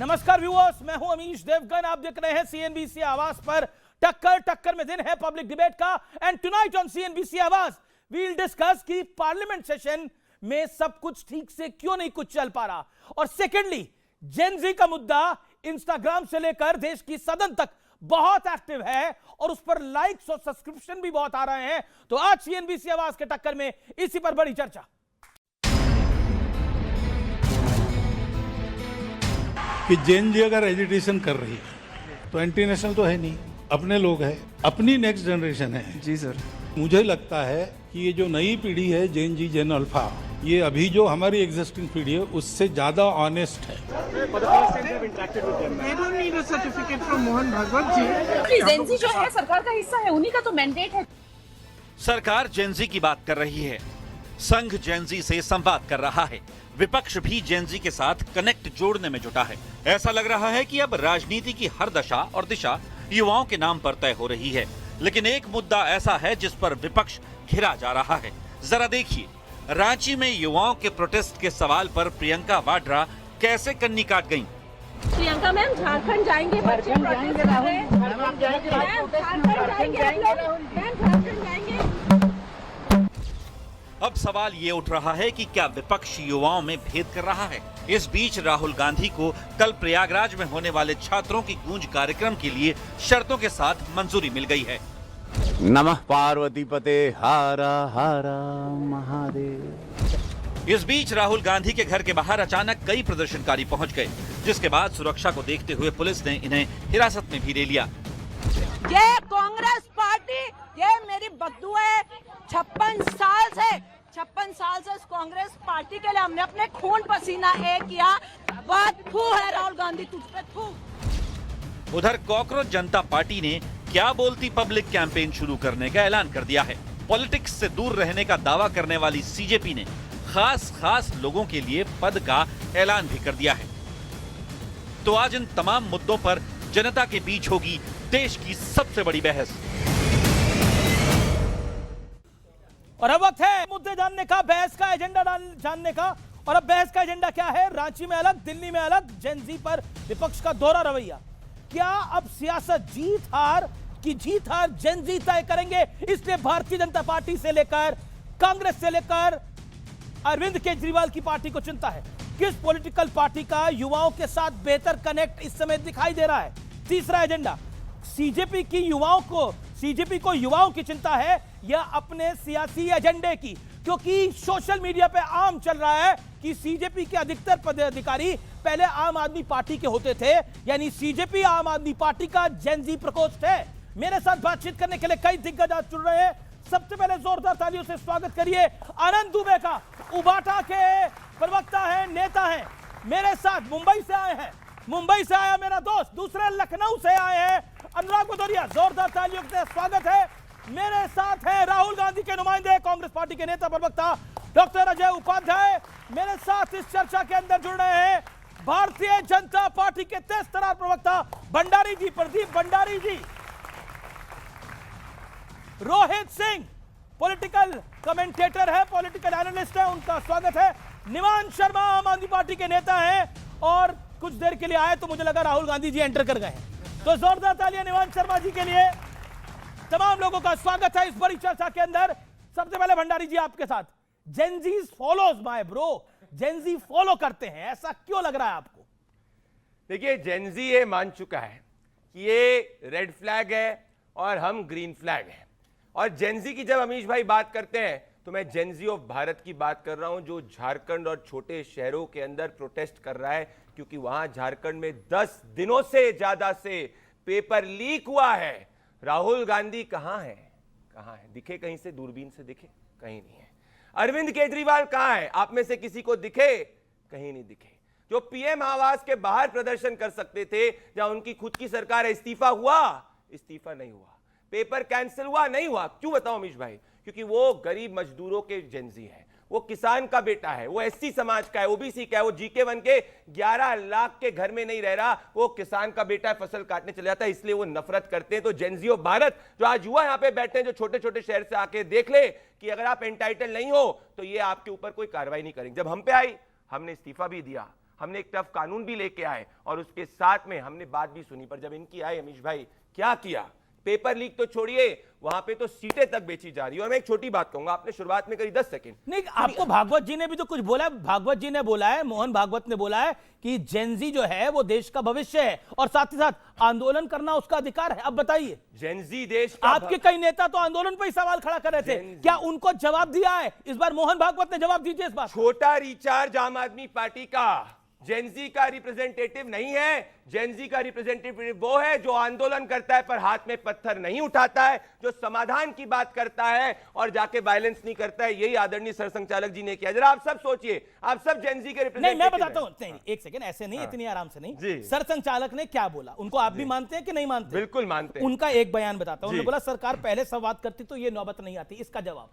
नमस्कार व्यूअर्स, मैं हूं अमीश देवगन। आप देख रहे हैं सीएनबीसी आवाज पर टक्कर में दिन है पब्लिक डिबेट का। एंड टुनाइट ऑन सीएनबीसी आवाज वी विल डिस्कस कि पार्लियामेंट सेशन में सब कुछ ठीक से क्यों नहीं कुछ चल पा रहा, और सेकेंडली जेन-ज़ी का मुद्दा इंस्टाग्राम से लेकर देश की सदन तक बहुत एक्टिव है और उस पर लाइक्स और सब्सक्रिप्शन भी बहुत आ रहे हैं। तो आज सीएनबीसी आवाज के टक्कर में इसी पर बड़ी चर्चा कि जेन-ज़ी अगर एजिटेशन कर रही है तो एंटी नेशनल तो है नहीं, अपने लोग हैं, अपनी नेक्स्ट जनरेशन है। जी सर, मुझे लगता है कि ये जो नई पीढ़ी है जेन-ज़ी, जेन अल्फा, ये अभी जो हमारी एग्जिस्टिंग पीढ़ी है उससे ज्यादा ऑनेस्ट है। मोहन भागवत जी, जेन-ज़ी जो है सरकार का हिस्सा है, उन्हीं का तो मैंडेट है। सरकार जेन-ज़ी की बात कर रही है, संघ जेन-ज़ी से संवाद कर रहा है, विपक्ष भी जेन-ज़ी के साथ कनेक्ट जोड़ने में जुटा है। ऐसा लग रहा है कि अब राजनीति की हर दशा और दिशा युवाओं के नाम पर तय हो रही है। लेकिन एक मुद्दा ऐसा है जिस पर विपक्ष घिरा जा रहा है। जरा देखिए, रांची में युवाओं के प्रोटेस्ट के सवाल पर प्रियंका वाड्रा कैसे कन्नी काट गईं। प्रियंका मैम झारखंड जाएंगे, बच्चे प्रोटेस्ट कर रहे हैं। झारखंड जाएंगे। अब सवाल ये उठ रहा है कि क्या विपक्ष युवाओं में भेद कर रहा है। इस बीच राहुल गांधी को कल प्रयागराज में होने वाले छात्रों की गूंज कार्यक्रम के लिए शर्तों के साथ मंजूरी मिल गई है। नमः पार्वती पते हारा हारा महादेव। इस बीच राहुल गांधी के घर के बाहर अचानक कई प्रदर्शनकारी पहुंच गए, जिसके बाद सुरक्षा को देखते हुए पुलिस ने इन्हें हिरासत में भी ले लिया। ये कांग्रेस पार्टी, ये मेरी बद्दुआ है। 56 साल से इस कांग्रेस पार्टी के लिए हमने अपने खून पसीना एक किया। बात थू है राहुल गांधी, तुझ पे थू। उधर कॉकरोच जनता पार्टी ने क्या बोलती पब्लिक कैंपेन शुरू करने का ऐलान कर दिया है। पॉलिटिक्स से दूर रहने का दावा करने वाली सीजेपी ने खास लोगों के लिए पद का ऐलान भी कर दिया है। तो आज इन तमाम मुद्दों पर जनता के बीच होगी देश की सबसे बड़ी बहस। और अब वक्त है मुद्दे जानने का, बहस का एजेंडा जानने का। और अब बहस का एजेंडा क्या है? रांची में अलग, दिल्ली में अलग, जेन-ज़ी पर विपक्ष का दोहरा रवैया। क्या अब सियासत जीत हार जेन-ज़ी तय करेंगे? इसलिए भारतीय जनता पार्टी से लेकर कांग्रेस से लेकर अरविंद केजरीवाल की पार्टी को चिंता है किस पॉलिटिकल पार्टी का युवाओं के साथ बेहतर कनेक्ट इस समय दिखाई दे रहा है। तीसरा एजेंडा, सीजेपी को युवाओं की चिंता है या अपने सियासी एजेंडे की, क्योंकि सोशल मीडिया पे आम चल रहा है कि सीजेपी के अधिकतर पदाधिकारी पहले आम आदमी पार्टी के होते थे, यानी सीजेपी आम आदमी पार्टी का जेन-ज़ी प्रकोष्ठ है। मेरे साथ बातचीत करने के लिए कई दिग्गज आज जुड़ रहे हैं। सबसे पहले जोरदार तालियों से स्वागत करिए आनंद दुबे का। उबाटा के प्रवक्ता है, नेता है, मेरे साथ मुंबई से आए हैं। मुंबई से आया मेरा दोस्त। दूसरे लखनऊ से आए हैं अनुराग भदौरिया, जोरदार तालियों से स्वागत है। मेरे साथ है राहुल गांधी के नुमाइंदे, कांग्रेस पार्टी के नेता प्रवक्ता डॉक्टर अजय उपाध्याय। मेरे साथ इस चर्चा के अंदर जुड़ रहे हैं भारतीय जनता पार्टी के तेज तर्रार प्रवक्ता भंडारी जी, प्रदीप भंडारी जी। रोहित सिंह पॉलिटिकल कमेंटेटर है, पॉलिटिकल एनालिस्ट है, उनका स्वागत है। निवान शर्मा आम आदमी पार्टी के नेता हैं और कुछ देर के लिए आए तो मुझे लगा राहुल गांधी जी एंटर कर गए हैं, तो जोरदार तालियां निवान शर्मा जी के लिए। तमाम लोगों का स्वागत है इस बड़ी चर्चा के अंदर। सबसे पहले भंडारी जी आपके साथ। Gen Z follows my bro, Gen Z follow करते हैं, ऐसा क्यों लग रहा है आपको? देखिए, जेन-ज़ी ये मान चुका है कि ये रेड फ्लैग है और हम ग्रीन फ्लैग हैं। और जेन-ज़ी की जब अमीश भाई बात करते हैं तो मैं जेन-ज़ी ऑफ भारत की बात कर रहा हूं, जो झारखंड और छोटे शहरों के अंदर प्रोटेस्ट कर रहा है, क्योंकि वहां झारखंड में 10 दिनों से ज्यादा से पेपर लीक हुआ है। राहुल गांधी कहां है? दिखे कहीं से? दूरबीन से दिखे? कहीं नहीं है। अरविंद केजरीवाल कहां है? आप में से किसी को दिखे? कहीं नहीं दिखे। जो पीएम आवास के बाहर प्रदर्शन कर सकते थे, जहां उनकी खुद की सरकार है, इस्तीफा हुआ? इस्तीफा नहीं हुआ। पेपर कैंसिल हुआ? नहीं हुआ। क्यों बताओ अमीश भाई? क्योंकि वो गरीब मजदूरों के जेन-ज़ी है, वो किसान का बेटा है, वो एससी समाज का है, ओबीसी का है, वो जीके1 के 11 लाख के घर में नहीं रह रहा, वो किसान का बेटा है, फसल काटने चले जाता है, इसलिए वो नफरत करते हैं। तो जेन-ज़ी ऑफ भारत जो आज युवा यहां पे बैठे हैं, जो छोटे छोटे शहर से आके देख ले कि अगर आप एंटाइटल नहीं हो तो ये आपके ऊपर कोई कार्रवाई नहीं करेंगे। जब हम पे आई, हमने इस्तीफा भी दिया, हमने एक टफ कानून भी लेके आए और उसके साथ में हमने बात भी सुनी। पर जब इनकी आई अमीश भाई, क्या किया? पेपर लीक तो छोड़िए, वहां पे तो सीटें तक बेची जा रही है। और मैं एक छोटी बात कहूंगा, आपने शुरुआत में करी 10 सेकंड। नहीं, आपको भागवत जी ने भी तो कुछ बोला है। भागवत जी ने बोला है, मोहन भागवत ने बोला है कि जेनजी जो है वो देश का भविष्य है और साथ ही साथ आंदोलन करना उसका अधिकार है। अब बताइए, जेनजी देश का आपके कई नेता तो आंदोलन पर ही सवाल खड़ा कर रहे थे, क्या उनको जवाब दिया है? इस बार मोहन भागवत ने जवाब दीजिए इस बात। छोटा रिचार्ज आम आदमी पार्टी का जेनजी का रिप्रेजेंटेटिव नहीं है। जेनजी का रिप्रेजेंटेटिव वो है जो आंदोलन करता है पर हाथ में पत्थर नहीं उठाता है, जो समाधान की बात करता है और जाके वायलेंस नहीं करता है। यही आदरणीय सरसंघचालक जी ने किया। जरा आप सब सोचिए, आप सब जेनजी के रिप्रेजेंटेटिव। नहीं, मैं बताता हूं, नहीं, एक सेकंड, ऐसे नहीं, इतनी आराम से नहीं। सरसंघचालक ने क्या बोला, उनको आप भी मानते हैं कि नहीं मानते? बिल्कुल मानते हैं। उनका एक बयान बताता हूं। उन्होंने बोला सरकार पहले संवाद करती तो ये नौबत नहीं आती। इसका जवाब?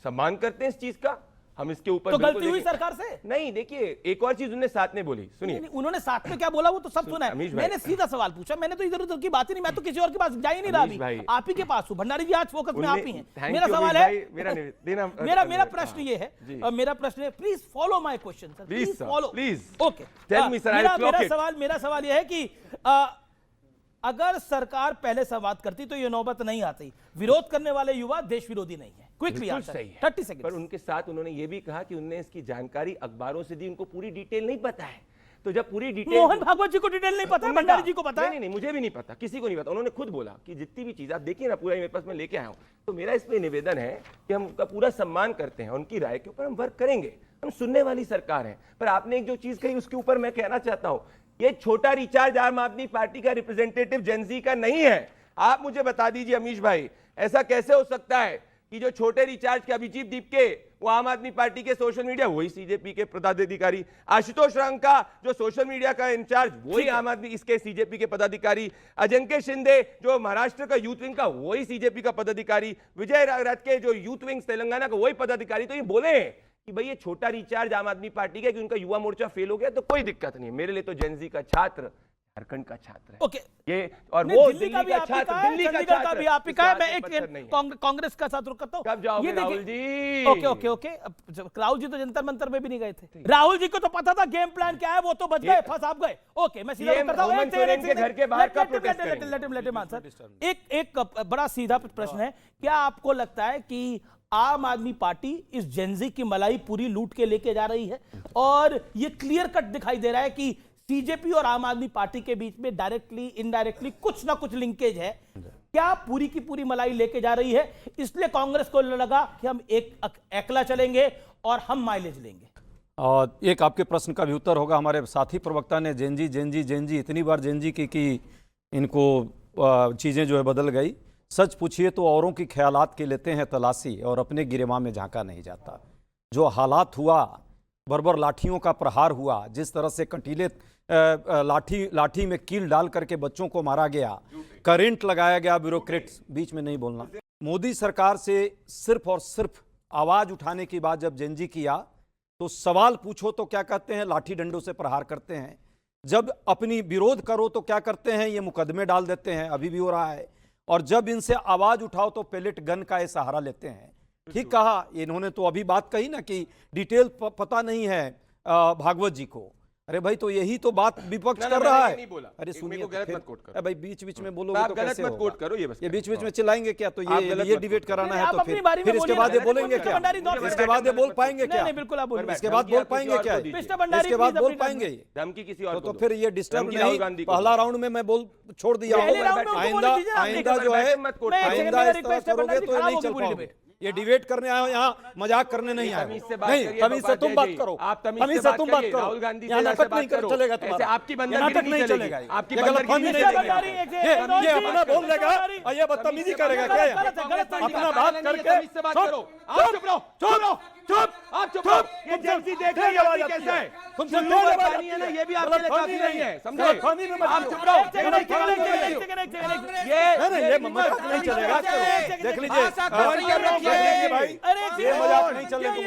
सम्मान करते हैं इस चीज का, हम इसके ऊपर तो गलती हुई सरकार से? नहीं, देखिए एक और चीज उन्होंने साथ में बोली, सुनिए। उन्होंने साथ में क्या बोला वो तो सब सुना है। मैंने सीधा सवाल पूछा, मैंने तो इधर उधर की बात ही नहीं, मैं तो किसी और के पास जा ही नहीं रहा अभी, आप ही के पास हूं। भंडारी जी आज फोकस में आप ही हैं। मेरा सवाल है, मेरा प्रश्न ये है, मेरा प्रश्न है, please follow my question sir, please follow, please. Okay, मेरा सवाल ये है कि अगर सरकार पहले संवाद करती तो ये नौबत नहीं आती। विरोध करने वाले युवा देश विरोधी नहीं है। Quickly answer, 30 second. पर उनके साथ उन्होंने ये भी कहा कि उन्होंने इसकी जानकारी अखबारों से दी, उनको पूरी डिटेल नहीं पता है। तो जब पूरी डिटेल, मोहन भागवत जी को डिटेल नहीं पता है, भंडारी जी को पता है? नहीं, मुझे भी नहीं पता, किसी को नहीं पता। उन्होंने खुद बोला कि जितनी भी चीज आप देखिए ना, पूरा मेरे पास मैं लेके आया हूं। तो मेरा इसमें निवेदन है कि हम उनका पूरा सम्मान करते हैं, उनकी राय के ऊपर हम वर्क करेंगे, हम सुनने वाली सरकार है। पर आपने एक जो चीज कही उसके ऊपर मैं कहना चाहता हूं, ये छोटा रिचार्ज आम आदमी पार्टी का रिप्रेजेंटेटिव जेनजी का नहीं है। आप मुझे बता दीजिए अमीश भाई, ऐसा कैसे हो सकता है कि जो छोटे रिचार्ज के अभिजीत दीपके वो आम आदमी पार्टी के सोशल मीडिया, वही सीजेपी के पदाधिकारी, आशुतोष रंका जो सोशल मीडिया का इंचार्ज, वही आम आदमी इसके सीजेपी के पदाधिकारी, अजंके शिंदे जो महाराष्ट्र का यूथ विंग का, वही सीजेपी का पदाधिकारी, विजय रथ जो यूथ विंग तेलंगाना का, वही पदाधिकारी। तो ये बोले कि भाई ये छोटा रिचार्ज आम आदमी पार्टी का, कि उनका युवा मोर्चा फेल हो गया, तो कोई दिक्कत नहीं। मेरे लिए तो जेनजी का छात्र झारखंड का छात्र है। ओके, ये और वो दिल्ली का छात्र, दिल्ली का छात्र भी आप ही का है। मैं एक कांग्रेस का साथ रुक करता हूं। कब जाओगे राहुल जी? ओके, राहुल जी तो जंतर मंतर में भी नहीं गए थे। राहुल जी को तो पता था गेम प्लान क्या है, वो तो बच गए, फंस आप गए। ओके, मैं सीधा करता हूं। के घर के बाहर का प्रोटेस्ट करेंगे। Let him answer. एक बड़ा सीधा प्रश्न है, क्या आपको लगता है कि आम आदमी पार्टी इस जेनजी की मलाई पूरी लूट के लेके जा रही है? और ये क्लियर कट दिखाई दे रहा है कि सीजेपी और आम आदमी पार्टी के बीच में डायरेक्टली इनडायरेक्टली कुछ ना कुछ लिंकेज है। क्या पूरी की पूरी मलाई लेके जा रही है, इसलिए कांग्रेस को लगा कि हम एक अकेला चलेंगे और हम माइलेज लेंगे? और एक आपके प्रश्न का भी उत्तर होगा। हमारे साथी प्रवक्ता ने जेनजी इतनी बार जेनजी की कि इनको चीज़ें जो है बदल गई। सच पूछिए तो औरों की ख्यालात के लेते हैं तलाशी और अपने गिरेमा में झांका नहीं जाता। जो हालात हुआ, बर्बर लाठियों का प्रहार हुआ, जिस तरह से कंटीले लाठी में कील डाल करके बच्चों को मारा गया, करंट लगाया गया, ब्यूरोक्रेट्स, बीच में नहीं बोलना। मोदी सरकार से सिर्फ और सिर्फ आवाज उठाने की बात जब जेनजी किया तो सवाल पूछो तो क्या कहते हैं, लाठी डंडों से प्रहार करते हैं। जब अपनी विरोध करो तो क्या करते हैं, ये मुकदमे डाल देते हैं, अभी भी हो रहा है। और जब इनसे आवाज उठाओ तो पेलेट गन का ये सहारा लेते हैं। ठीक कहा इन्होंने, तो अभी बात कही ना कि डिटेल पता नहीं है भागवत जी को। अरे भाई, तो यही तो बात विपक्ष कर रहा है। अरे सुनिए, भाई बीच बीच में बोलोगे तो कैसे होगा? ये बीच बीच में चिल्लाएंगे क्या? तो ये डिबेट कराना है तो फिर इसके बाद ये बोलेंगे क्या? इसके बाद ये बोल पाएंगे क्या? इसके बाद बोल पाएंगे क्या? इसके बाद बोल पाएंगे? धमकी किसी और तो फिर ये डिस्टर्ब नहीं। पहला राउंड में मैं बोल छोड़ दिया, आइंदा जो है, आइंदा इस तरह करोगे तो नहीं चल पाओगे। ये डिबेट करने आए हो, यहाँ मजाक करने नहीं आए। नहीं, तमीज से तुम बात करो, तमीज से तुम बात करो। यहाँ नाटक नहीं चलेगा तुम्हारा, आपकी नाटक नहीं चलेगा, आपकी गलतफहमी नहीं चलेगी। ये अपना बोल देगा और ये बदतमीजी करेगा क्या? अपना बात करके आप चुप रहो। ये जेनजी देख रही है कैसा है, तुमसे पानी है ना, ये भी आपके लिए काफी नहीं है, समझे? आप चुप रहो। ये मजाक नहीं चलेगा। देख लीजिए भाई, ये मजाक नहीं चलेगा,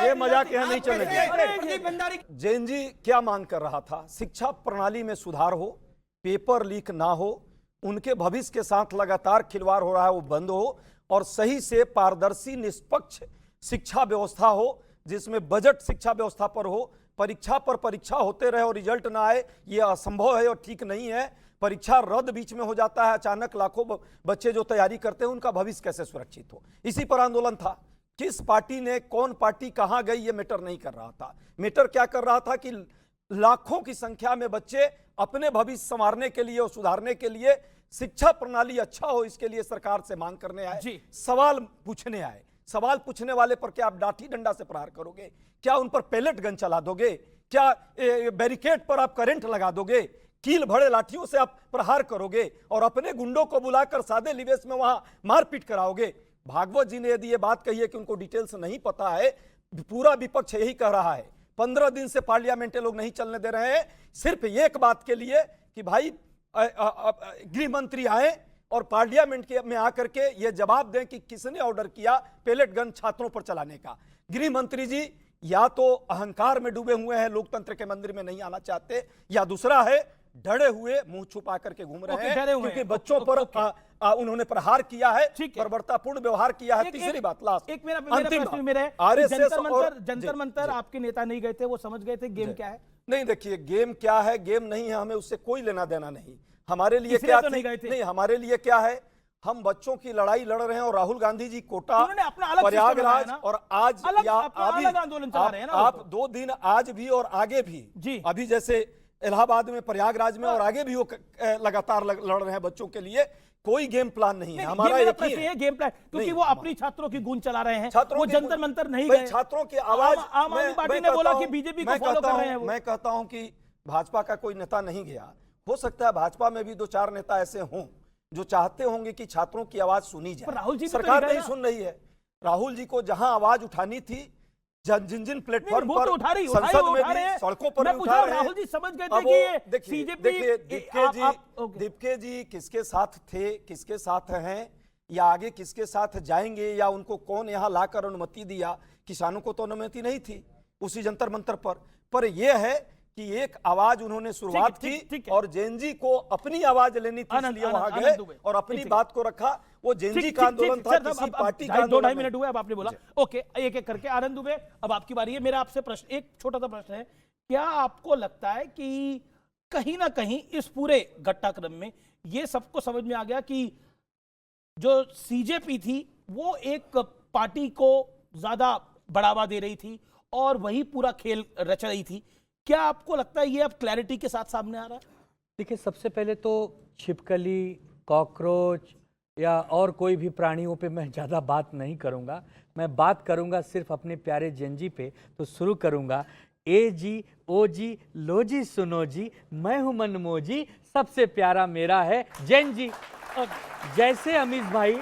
ये मजाक यहाँ नहीं चलेगा। जेनजी क्या मांग कर रहा था? शिक्षा प्रणाली में सुधार हो, पेपर लीक ना हो, उनके भविष्य के साथ लगातार खिलवाड़ हो रहा है वो बंद हो, और सही से पारदर्शी निष्पक्ष शिक्षा व्यवस्था हो, जिसमें बजट शिक्षा व्यवस्था पर हो, परीक्षा पर परीक्षा होते रहे और रिजल्ट ना आए, ये असंभव है और ठीक नहीं है। परीक्षा रद्द बीच में हो जाता है अचानक, लाखों बच्चे जो तैयारी करते हैं उनका भविष्य कैसे सुरक्षित हो, इसी पर आंदोलन था। किस पार्टी ने, कौन पार्टी कहां गई, ये मैटर नहीं कर रहा था। मैटर क्या कर रहा था कि लाखों की संख्या में बच्चे अपने भविष्य संवारने के लिए और सुधारने के लिए, शिक्षा प्रणाली अच्छा हो, इसके लिए सरकार से मांग करने आए, सवाल पूछने आए। सवाल पूछने वाले पर क्या आप लाठी डंडा से प्रहार करोगे? क्या उन पर पैलेट गन चला दोगे? क्या बैरिकेड पर आप करंट लगा दोगे? कील भरे लाठियों से आप प्रहार करोगे और अपने गुंडों को बुलाकर सादे लिवेश में वहां मारपीट कराओगे? भागवत जी ने यदि ये बात कही है कि उनको डिटेल्स नहीं पता है, पूरा विपक्ष यही कह रहा है। 15 दिन से पार्लियामेंट लोग नहीं चलने दे रहे हैं, सिर्फ एक बात के लिए कि भाई गृह मंत्री आए और पार्लियामेंट में आकर के ये जवाब दें कि किसने ऑर्डर किया पैलेट गन छात्रों पर चलाने का। गृह मंत्री जी या तो अहंकार में डूबे हुए हैं, लोकतंत्र के मंदिर में नहीं आना चाहते, या दूसरा है डरे हुए मुंह छुपा करके घूम रहे हैं क्योंकि बच्चों पर उन्होंने प्रहार किया है, बर्बरतापूर्ण व्यवहार किया है। तीसरी बात, लास्ट एक मेरा प्रश्न मेरा है, जंतर मंतर आपके नेता नहीं गए थे, वो समझ गए थे गेम क्या है? नहीं, देखिए गेम क्या है, गेम नहीं है, हमें उससे कोई लेना देना नहीं। हमारे लिए क्या तो नहीं, हमारे लिए क्या है, हम बच्चों की लड़ाई लड़ रहे हैं और राहुल गांधी जी कोटा, प्रयागराज और आज या आप 2 दिन आज भी और आगे भी, अभी जैसे इलाहाबाद में, प्रयागराज में और आगे भी वो लगातार लड़ रहे हैं बच्चों के लिए। कोई गेम प्लान नहीं है हमारा, एक ही है गेम प्लान, क्योंकि वो अपनी छात्रों की गूंज चला रहे हैं, वो जंतर मंतर नहीं गए। छात्रों की आवाज, आम आदमी पार्टी ने बोला कि बीजेपी को फॉलो कर रहे हैं। मैं कहता हूं कि भाजपा का कोई नेता नहीं गया। हो सकता है भाजपा में भी 2-4 नेता ऐसे हों जो चाहते होंगे कि छात्रों की आवाज सुनी जाए। राहुल जी सरकार नहीं सुन रही है। राहुल जी को जहां आवाज उठानी थी, जिन प्लेटफॉर्म पर, संसद में भी, सड़कों पर भी उठा रहे हैं। राहुल जी समझ गए थे कि ये देखिए दीपके जी किसके साथ थे, किसके साथ हैं, या आगे किसके साथ जाएंगे, या उनको कौन यहाँ लाकर अनुमति दिया? किसानों को तो अनुमति नहीं थी उसी जंतर मंतर पर यह है कि एक आवाज उन्होंने शुरुआत की और जेएनजी को अपनी आवाज लेनी थी, इसलिए वहां गए और अपनी बात को रखा। वो जेएनजी का आंदोलन था, किसी पार्टी का आंदोलन। 2-2.5 मिनट हुए, अब आपने बोला ओके, एक एक करके आनंद दुबे, अब आपकी बारी है। मेरा आपसे प्रश्न, एक छोटा सा प्रश्न है, क्या आपको लगता है कि कहीं ना कहीं इस पूरे घटनाक्रम में ये सबको समझ में आ गया कि जो सीजेपी थी वो एक पार्टी को ज्यादा बढ़ावा दे रही थी और वही पूरा खेल रच रही थी? क्या आपको लगता है ये अब क्लैरिटी के साथ सामने आ रहा है? देखिए, सबसे पहले तो छिपकली, कॉकरोच या और कोई भी प्राणियों पे मैं ज़्यादा बात नहीं करूँगा। मैं बात करूँगा सिर्फ अपने प्यारे जेएनजी पे। तो शुरू करूँगा, ए जी, ओ जी, लो जी, सुनो जी, मैं हूँ मनमोजी, सबसे प्यारा मेरा है जेएनजी। जैसे अमीश भाई,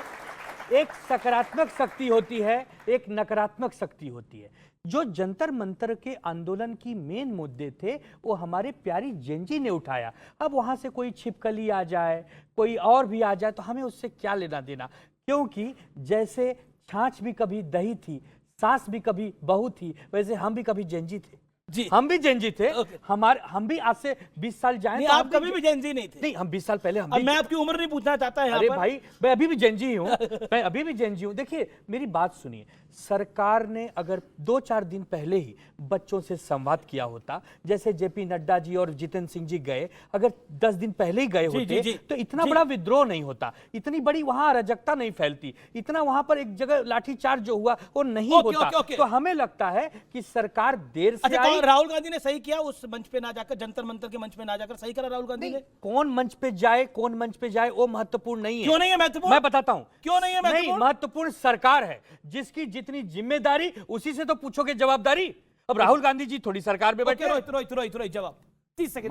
एक सकारात्मक शक्ति होती है, एक नकारात्मक शक्ति होती है। जो जंतर मंतर के आंदोलन की मेन मुद्दे थे वो हमारे प्यारी जेएनजी ने उठाया। अब वहां से कोई छिपकली आ जाए, कोई और भी आ जाए, तो हमें उससे क्या लेना देना? क्योंकि जैसे छाछ भी कभी दही थी, सास भी कभी बहू थी, वैसे हम भी कभी जेएनजी थे जी। हम भी जेएनजी थे। हम भी आज से 20 साल जाए। आप कभी भी जेएनजी नहीं थे? नहीं, हम 20 साल पहले हम। मैं आपकी उम्र नहीं पूछना चाहता है। अरे भाई, मैं अभी भी जेएनजी हूँ। मैं अभी भी जेएनजी हूँ। देखिए, मेरी बात सुनिए। सरकार ने अगर 2-4 दिन पहले ही बच्चों से संवाद किया होता, जैसे जेपी नड्डा जी और जितेंद्र सिंह जी गए, अगर 10 दिन पहले ही गए होते तो इतना बड़ा विद्रोह नहीं होता, इतनी बड़ी वहां अराजकता नहीं फैलती, इतना वहां पर एक जगह लाठीचार्ज जो हुआ वो नहीं होता। तो हमें लगता है कि सरकार देर से आई। राहुल गांधी ने सही किया उस मंच पे ना जाकर, जंतर मंतर के मंच पे ना जाकर? सही करा राहुल गांधी ने? कौन मंच पे जाए, कौन मंच पे जाए वो महत्वपूर्ण नहीं है। क्यों नहीं है महत्वपूर्ण? मैं बताता हूं क्यों नहीं है महत्वपूर्ण। महत्वपूर्ण सरकार है, जिसकी जितनी जिम्मेदारी उसी से तो पूछोगे जवाबदारी। अब राहुल गांधी जी थोड़ी सरकार में बैठे। रोहित जवाब 30 सेकंड।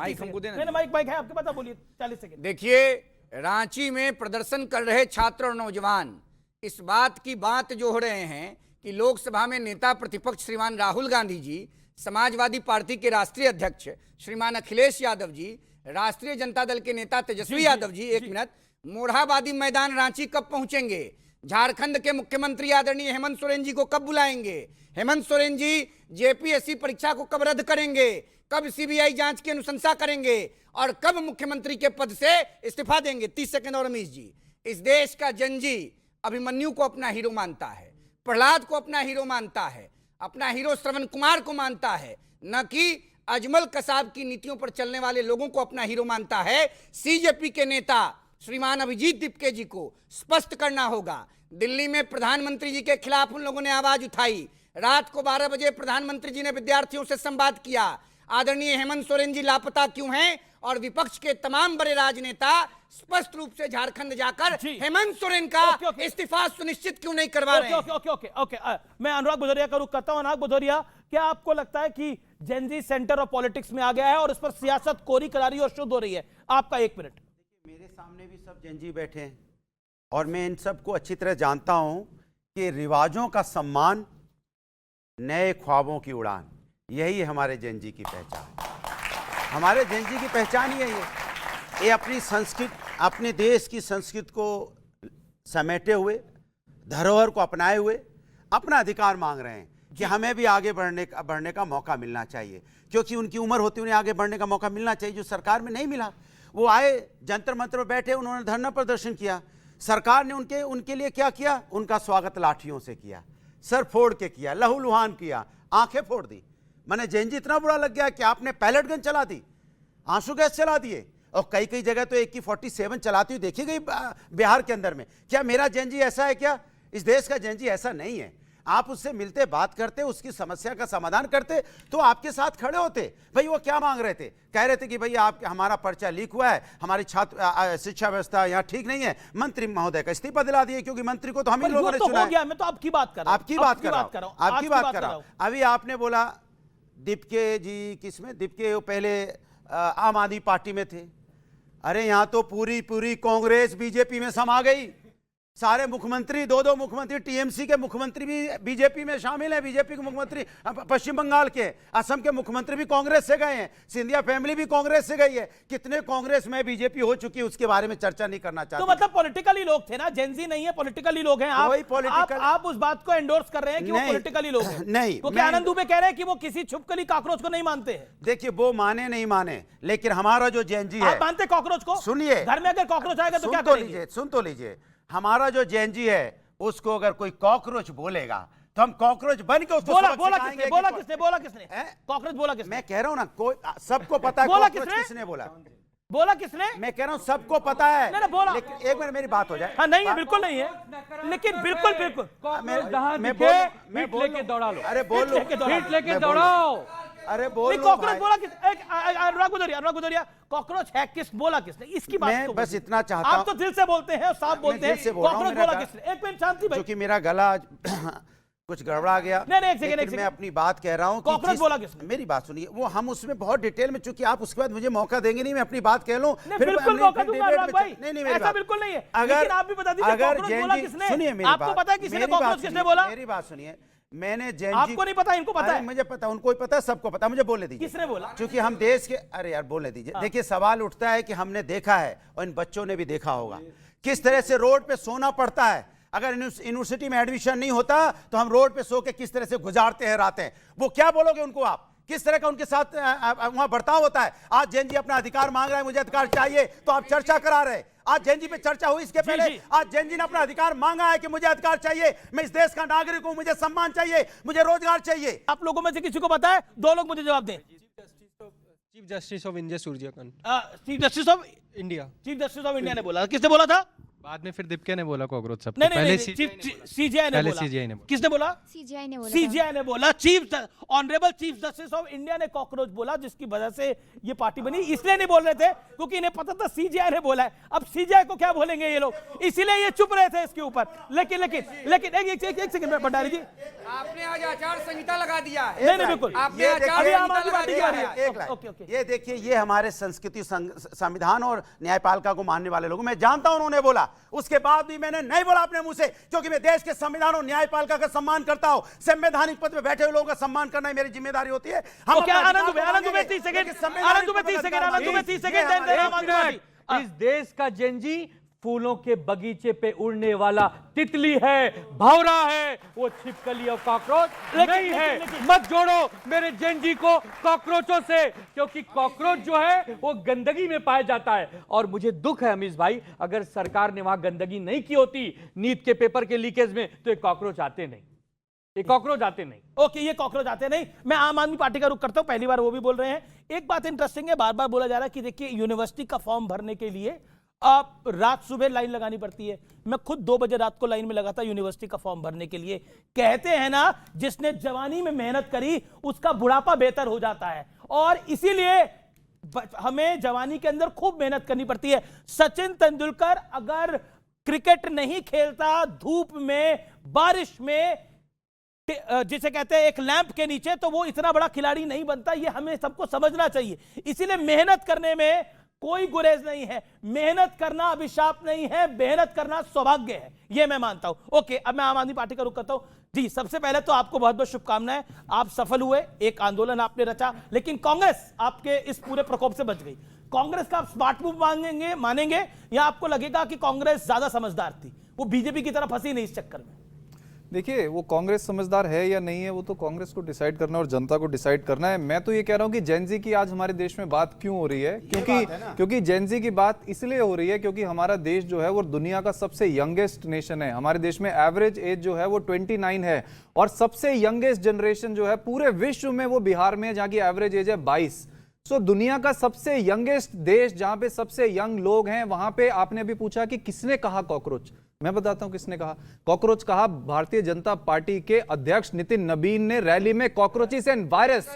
माइक है आपके, पता बोलिए 40 सेकंड। देखिए, रांची में प्रदर्शन कर रहे छात्र और नौजवान इस बात की बात जो हो रहे हैं कि लोकसभा में नेता प्रतिपक्ष श्रीमान राहुल गांधी जी, समाजवादी पार्टी के राष्ट्रीय अध्यक्ष श्रीमान अखिलेश यादव जी, राष्ट्रीय जनता दल के नेता तेजस्वी यादव जी, एक मिनट, मोरहाबादी मैदान रांची कब पहुंचेंगे? झारखंड के मुख्यमंत्री आदरणीय हेमंत सोरेन जी को कब बुलाएंगे? हेमंत सोरेन जी जेपीएससी परीक्षा को कब रद्द करेंगे? कब सीबीआई जांच की अनुशंसा करेंगे? और कब मुख्यमंत्री के पद से इस्तीफा देंगे? 30 सेकंड। और रमेश जी, इस देश का जेएनजी अभिमन्यु को अपना हीरो मानता है, प्रहलाद को अपना हीरो मानता है, अपना हीरो श्रवण कुमार को मानता है, न कि अजमल कसाब की नीतियों पर चलने वाले लोगों को अपना हीरो मानता है। सीजेपी के नेता श्रीमान अभिजीत दीपके जी को स्पष्ट करना होगा। दिल्ली में प्रधानमंत्री जी के खिलाफ उन लोगों ने आवाज उठाई। रात को 12 बजे प्रधानमंत्री जी ने विद्यार्थियों से संवाद किया। आदरणीय हेमंत सोरेन जी लापता क्यों हैं? और विपक्ष के तमाम बड़े राजनेता स्पष्ट रूप से झारखंड जाकर हेमंत सोरेन का इस्तीफा सुनिश्चित क्यों नहीं करवा रहे हैं? ओके, मैं अनुराग भदौरिया का रुख करता हूं। अनुराग भदौरिया, क्या आपको लगता है कि जेनजी सेंटर ऑफ पॉलिटिक्स में आ गया है और इस पर सियासत कोरी करारी और शुद्ध हो रही है? आपका 1 मिनट। मेरे सामने भी सब जेनजी बैठे हैं और मैं इन सबको अच्छी तरह जानता हूं कि रिवाजों का सम्मान, नए ख्वाबों की उड़ान, यही है हमारे जेनजी की पहचान। हमारे जेनजी की पहचान ही है ये अपनी संस्कृति, अपने देश की संस्कृति को समेटे हुए, धरोहर को अपनाए हुए अपना अधिकार मांग रहे हैं कि हमें भी आगे बढ़ने का मौका मिलना चाहिए, क्योंकि उनकी उम्र होती उन्हें आगे बढ़ने का मौका मिलना चाहिए, जो सरकार में नहीं मिला। वो आए, जंतर मंतर पर बैठे, उन्होंने धरना प्रदर्शन किया। सरकार ने उनके लिए क्या किया? उनका स्वागत लाठियों से किया, सर फोड़ के किया, लहूलुहान किया, आंखें फोड़ दी। मैंने जेनजी इतना बुरा लग गया कि आपने पैलेट गन चला दी, आंसू गैस चला दिए, और कई कई जगह तो AK-47 चलाती हुई देखी गई बिहार के अंदर में। क्या मेरा जेनजी ऐसा है? क्या इस देश का जेनजी ऐसा नहीं है? आप उससे मिलते, बात करते, उसकी समस्या का समाधान करते तो आपके साथ खड़े होते। भाई वो क्या मांग रहे थे? कह रहे थे कि भाई आप, हमारा पर्चा लीक हुआ है, हमारी छात्र शिक्षा व्यवस्था यहाँ ठीक नहीं है, मंत्री महोदय का इस्तीफा दिला दिए, क्योंकि मंत्री को तो हम ही लोगों ने चुना है। मैं तो आपकी बात कर रहा हूं, आपकी बात कर रहा हूं। अभी आपने बोला दीपके जी, किसमें दीपके? वो पहले आम आदमी पार्टी में थे। अरे यहाँ तो पूरी कांग्रेस बीजेपी में समा गई। सारे मुख्यमंत्री, 2 मुख्यमंत्री, टीएमसी के मुख्यमंत्री भी बीजेपी में शामिल हैं। बीजेपी के मुख्यमंत्री पश्चिम बंगाल के, असम के मुख्यमंत्री भी कांग्रेस से गए हैं, सिंधिया फैमिली भी कांग्रेस से गई है। कितने कांग्रेस में बीजेपी हो चुकी है, उसके बारे में चर्चा नहीं करना चाहते। तो मतलब पॉलिटिकली लोग थे ना, जेनजी नहीं है, पॉलिटिकली लोग हैं। आप उस बात को एंडोर्स कर रहे हैं कि वो पॉलिटिकली लोग हैं? नहीं, क्योंकि आनंद दुबे कह रहे हैं कि वो किसी छुपकली कॉकरोच को नहीं मानते हैं। देखिए, वो माने नहीं माने, लेकिन हमारा जो जेनजी है, आप मानते कॉकरोच को? सुनिए, घर में अगर कॉकरोच आएगा तो क्या करेंगे? सुन तो लीजिए, हमारा जो जेनजी है उसको अगर कोई कॉकरोच बोलेगा तो हम कॉकरोच बन के उसको बोला किसने कॉकरोच बोला किसने? मैं कह रहा हूं ना, कोई सबको पता है कॉकरोच किसने बोला। बोला किसने? मैं कह रहा हूं सबको पता है। नहीं बोला। एक मिनट मेरी बात हो जाए। हाँ, नहीं है, बिल्कुल नहीं है, लेकिन बिल्कुल मैं लेके दौड़ा लो। अरे बोल लो, फीट लेके दौड़ाओ। अरे बोल लो। कॉकरोच बोला किस? अनुराग भदौरिया, कॉकरोच है किस? बोला किसने? इसकी बात मैं बस इतना चाहता हूं। आप तो दिल से बोलते हैं, साफ बोलते हैं। कॉकरोच बोला किसने? एक मिनट शांति भाई, क्योंकि मेरा गला कुछ गड़बड़ा गया। नहीं, एक सेकंड, मैं अपनी बात कह रहा हूं। कॉकरोच बोला किसने? मेरी बात सुनिए, वो हम उसमें बहुत डिटेल में, चूंकि आप उसके बाद मुझे मौका देंगे नहीं, मैं अपनी बात कह लूं। बिल्कुल मौका दूंगा अनुराग भाई। नहीं, ऐसा बिल्कुल नहीं है। लेकिन आप भी बता दीजिए कॉकरोच बोला किसने? सुनिए मेरी बात, आपको पता है किसने कॉकरोच किसने बोला? मेरी बात सुनिए, मैंने जेनजी, आपको नहीं पता, इनको पता है। मुझे पता, उनको ही पता है, सबको पता। मुझे बोलने दीजिए किसने बोला? क्योंकि हम देश के, अरे यार बोलने दीजिए। देखिए, सवाल उठता है कि हमने देखा है और इन बच्चों ने भी देखा होगा किस तरह से रोड पे सोना पड़ता है। अगर यूनिवर्सिटी में एडमिशन नहीं होता तो हम रोड पे सो के किस तरह से गुजारते हैं रातें। वो क्या बोलोगे उनको आप? किस तरह का उनके साथ वहां बर्ताव होता है? आज जेनजी अपना अधिकार मांग रहा है, मुझे अधिकार चाहिए, तो आप चर्चा करा रहे। आज जेनजी पे चर्चा हुई, इसके पहले आज जेनजी ने अपना अधिकार मांगा है कि मुझे अधिकार चाहिए, मैं इस देश का नागरिक हूं, मुझे सम्मान चाहिए, मुझे रोजगार चाहिए। आप लोगों में से किसी को पता है? 2 लोग मुझे जवाब दें। Chief justice of India Suryakant. Chief justice of India ने बोला। किसने बोला था? बाद में फिर दीपके ने बोला कॉकरोच सब। नहीं, सीजीआई ने बोला। किसने बोला? सीजीआई ने बोला। Honourable chief justice of India ने कॉकरोच बोला, जिसकी वजह से ये पार्टी बनी। इसलिए नहीं बोल रहे थे क्योंकि इन्हें पता था सीजीआई ने बोला है। अब सीजीआई को क्या बोलेंगे ये लोग, इसीलिए ये चुप रहे थे इसके ऊपर। लेकिन एक सेकंड में भंडारी जी, आपने आज आचार संहिता लगा दिया है। नहीं बिल्कुल, ये देखिए, ये हमारे संस्कृति, संविधान और न्यायपालिका को मानने वाले लोग, मैं जानता हूं उन्होंने बोला, उसके बाद भी मैंने नहीं बोला अपने मुंह से, क्योंकि मैं देश के संविधान और न्यायपालिका का सम्मान करता हूं। संवैधानिक पद पे बैठे हुए लोगों का सम्मान करना मेरी जिम्मेदारी होती है। इस देश का जेनजी फूलों के बगीचे पे उड़ने वाला तितली है, भौरा है, वो छिपकली और कॉकरोच नहीं है। मत जोड़ो मेरे जेनजी को कॉकरोचों से, क्योंकि कॉकरोच जो है वो गंदगी में पाया जाता है। और मुझे दुख है अमीश भाई, अगर सरकार ने वहां गंदगी नहीं की होती नीट के पेपर के लीकेज में, तो ये कॉकरोच आते नहीं। ये कॉकरोच आते नहीं। ओके, ये कॉकरोच आते नहीं। मैं आम आदमी पार्टी का रुख करता हूं, पहली बार वो भी बोल रहे हैं। एक बात इंटरेस्टिंग है, बार बार बोला जा रहा है कि देखिए यूनिवर्सिटी का फॉर्म भरने के लिए आप रात सुबह लाइन लगानी पड़ती है। मैं खुद 2 बजे रात को लाइन में लगा था यूनिवर्सिटी का फॉर्म भरने के लिए। कहते हैं ना, जिसने जवानी में मेहनत करी उसका बुढ़ापा बेहतर हो जाता है, और इसीलिए हमें जवानी के अंदर खूब मेहनत करनी पड़ती है। सचिन तेंदुलकर अगर क्रिकेट नहीं खेलता धूप में, बारिश में, जिसे कहते हैं एक लैंप के नीचे, तो वो इतना बड़ा खिलाड़ी नहीं बनता। ये हमें सबको समझना चाहिए। इसीलिए मेहनत करने में कोई गुरेज नहीं है। मेहनत करना अभिशाप नहीं है, मेहनत करना सौभाग्य है, ये मैं मानता हूं। ओके, अब मैं आम आदमी पार्टी का रुख करता हूं। जी, सबसे पहले तो आपको बहुत बहुत शुभकामनाएं, आप सफल हुए, एक आंदोलन आपने रचा, लेकिन कांग्रेस आपके इस पूरे प्रकोप से बच गई। कांग्रेस का आप स्मार्ट मूव मानेंगे या आपको लगेगा कि कांग्रेस ज्यादा समझदार थी, वो बीजेपी की तरह फंसी नहीं इस चक्कर में? देखिए, वो कांग्रेस समझदार है या नहीं है वो तो कांग्रेस को डिसाइड करना है और जनता को डिसाइड करना है। मैं तो ये कह रहा हूँ कि जेनजी की आज हमारे देश में बात क्यों हो रही है, क्योंकि जेनजी की बात इसलिए हो रही है क्योंकि हमारा देश जो है वो दुनिया का सबसे यंगेस्ट नेशन है। हमारे देश में एवरेज एज जो है वो 29 है, और सबसे यंगेस्ट जनरेशन जो है पूरे विश्व में वो बिहार में है, जहाँ की एवरेज एज है 22। सो दुनिया का सबसे यंगेस्ट देश, जहां पे सबसे यंग लोग हैं, वहां पे आपने अभी पूछा कि किसने कहा कॉकरोच, मैं बताता हूं किसने कहा कॉकरोच। कहा भारतीय जनता पार्टी के अध्यक्ष नितिन नबीन ने रैली में कॉकरोचेस एंड वायरस।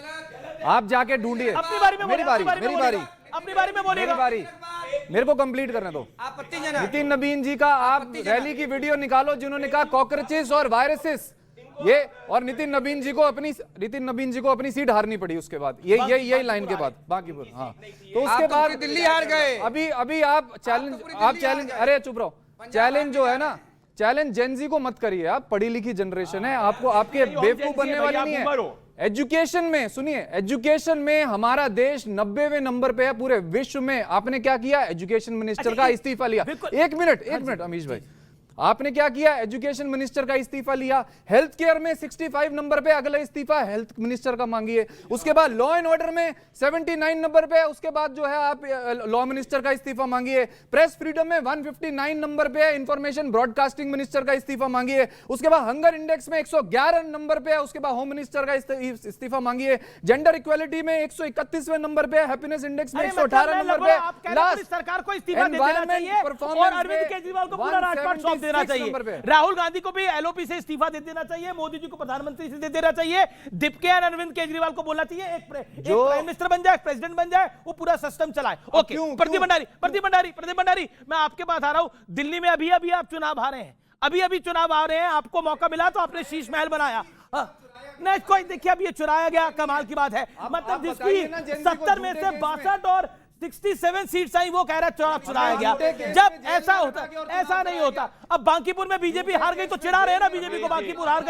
आप जाके ढूंढिए। अपनी बारी में, मेरी बारी अपनी बारी में बोलिएगा। मेरे को कंप्लीट करने दो। नितिन नबीन जी का आप रैली की वीडियो निकालो जिन्होंने कहा कॉकरोचेस और वायरसेस, ये, और नितिन नबीन जी को अपनी सीट हारनी पड़ी उसके बाद, यही लाइन के बाद बांकीपुर। हाँ, तो उसके बाद दिल्ली हार गए। अभी आप चैलेंज अरे चुप रहो। चैलेंज जो है ना, चैलेंज जेनजी को मत करिए। आप पढ़ी लिखी जनरेशन है, आपको आपके बेवकूफ बनने वाले नहीं है। एजुकेशन में सुनिए, एजुकेशन में हमारा देश 90वें नंबर पे है पूरे विश्व में। आपने क्या किया? एजुकेशन मिनिस्टर का इस्तीफा लिया। एक मिनट अमीश भाई, आपने क्या किया? एजुकेशन मिनिस्टर का इस्तीफा लिया। हेल्थ केयर में 65 नंबर पे अगला इस्तीफा हेल्थ मिनिस्टर का मांगिए। उसके बाद लॉ एंड ऑर्डर में 79 नंबर पे, उसके बाद जो है आप लॉ मिनिस्टर का इस्तीफा मांगिए। प्रेस फ्रीडम में 159 नंबर पे इंफॉर्मेशन ब्रॉडकास्टिंग मिनिस्टर का इस्तीफा मांगिए। उसके बाद हंगर इंडेक्स में 111 नंबर पे, उसके बाद होम मिनिस्टर का इस्तीफा मांगिए। जेंडर इक्वालिटी में 131वें नंबर पे, हैप्पीनेस इंडेक्स में 118 नंबर पे। लास्ट सरकार को इस्तीफा दे देना चाहिए और अरविंद केजरीवाल को पूरा राजपाट सौंप देना चाहिए। राहुल गांधी को भी एलओपी से इस्तीफा दे देना चाहिए, मोदी जी को प्रधानमंत्री से दे देना चाहिए, दीपके और अरविंद केजरीवाल को बोलना चाहिए एक प्राइम मिनिस्टर बन जाए, प्रेसिडेंट बन जाए, वो पूरा सिस्टम चलाए। ओके, प्रदीप भंडारी, मैं आपके पास आ रहा हूं। दिल्ली में अभी आप चुनाव हारे हैं, अभी चुनाव आ रहे हैं, आपको मौका मिला तो आपने शीश महल बनाया। नहीं, कोई देखिए अब ये चुराया गया, कमाल की बात है। मतलब जिसकी 70 में से 62 और 67 सीट्स आई, वो कह रहा है चुराया गया। जब ऐसा होता, ऐसा नहीं होता। अब बांकीपुर में बीजेपी हार गई तो चिढ़ा रहे हैं ना बीजेपी को, बांकीपुर हार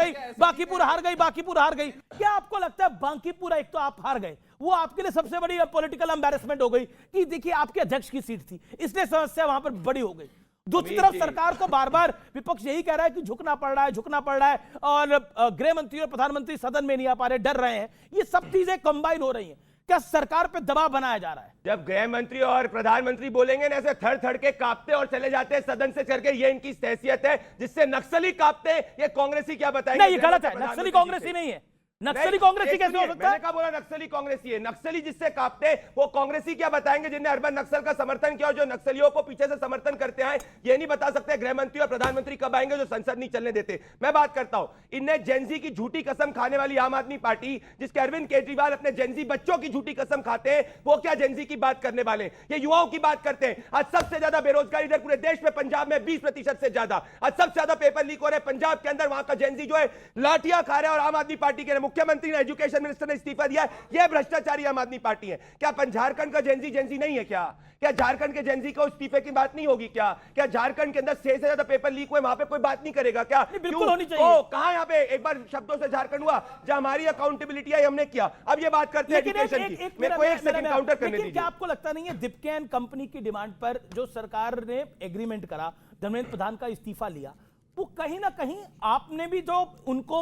गई। क्या आपको लगता है बांकीपुर, एक तो आप हार गए, वो आपके लिए सबसे बड़ी पॉलिटिकल एम्बैरेसमेंट हो गई कि देखिए आपके अध्यक्ष की सीट थी, इसलिए समस्या वहां पर बड़ी हो गई। दूसरी तरफ सरकार को बार बार विपक्ष यही कह रहा है कि झुकना पड़ रहा है, और गृह मंत्री और प्रधानमंत्री सदन में नहीं आ पा रहे, डर रहे हैं। ये सब चीजें कंबाइन हो रही हैं। क्या सरकार पे दबाव बनाया जा रहा है? जब गृह मंत्री और प्रधानमंत्री बोलेंगे ना, ऐसे थर के कांपते और चले जाते हैं सदन से करके, ये इनकी हैसियत है। जिससे नक्सली कांपते हैं, ये कांग्रेसी क्या बताएंगे? नहीं, ये गलत है। नक्सली कांग्रेसी नहीं है। नक्सली कांग्रेसी कैसे हो सकता है? मैंने कहा बोला नक्सली कांग्रेसी है। नक्सली जिससे कांपते वो कांग्रेसी क्या बताएंगे जिन्हें अर्बन नक्सल का समर्थन किया और जो नक्सलियों को पीछे से समर्थन करते हैं? ये नहीं बता सकते गृह मंत्री और प्रधानमंत्री कब आएंगे जो संसद नहीं चलने देते। मैं बात करता हूं, इनने जेनजी की झूठी कसम खाने वाली आम आदमी पार्टी, जिसके अरविंद केजरीवाल अपने जेनजी बच्चों की झूठी कसम खाते हैं, वो क्या जेनजी की बात करने वाले? ये युवाओं की बात करते हैं। आज सबसे ज्यादा बेरोजगारी दर पूरे देश में पंजाब में 20% से ज्यादा। आज सबसे ज्यादा पेपर लीक हो रहे हैं पंजाब के अंदर, वहां का जेनजी जो है लाठियां खा रहा है, और आम आदमी पार्टी के मुख्यमंत्री ने, एजुकेशन मिनिस्टर ने इस्तीफा दिया। यह भ्रष्टाचारी आम आदमी पार्टी है। क्या झारखंड का जेनजी नहीं है? क्या झारखंड के जेनजी को इस्तीफे की बात नहीं होगी? क्या झारखंड के अंदर 6 से ज्यादा पेपर लीक हुए, वहां पे कोई बात नहीं करेगा क्या? बिल्कुल होनी चाहिए। कहां यहाँ पे एक बार शब्दों से झारखंड हुआ जहां हमारी अकाउंटेबिलिटी आई, हमने किया। अब ये बात करते हैं एजुकेशन की। मेरे को एक सेकंड काउंटर करने दीजिए। क्या आपको लगता नहीं है दीपके एंड कंपनी की डिमांड पर जो सरकार ने एग्रीमेंट करा, धर्मेंद्र प्रधान का इस्तीफा लिया, वो कहीं ना कहीं आपने भी जो उनको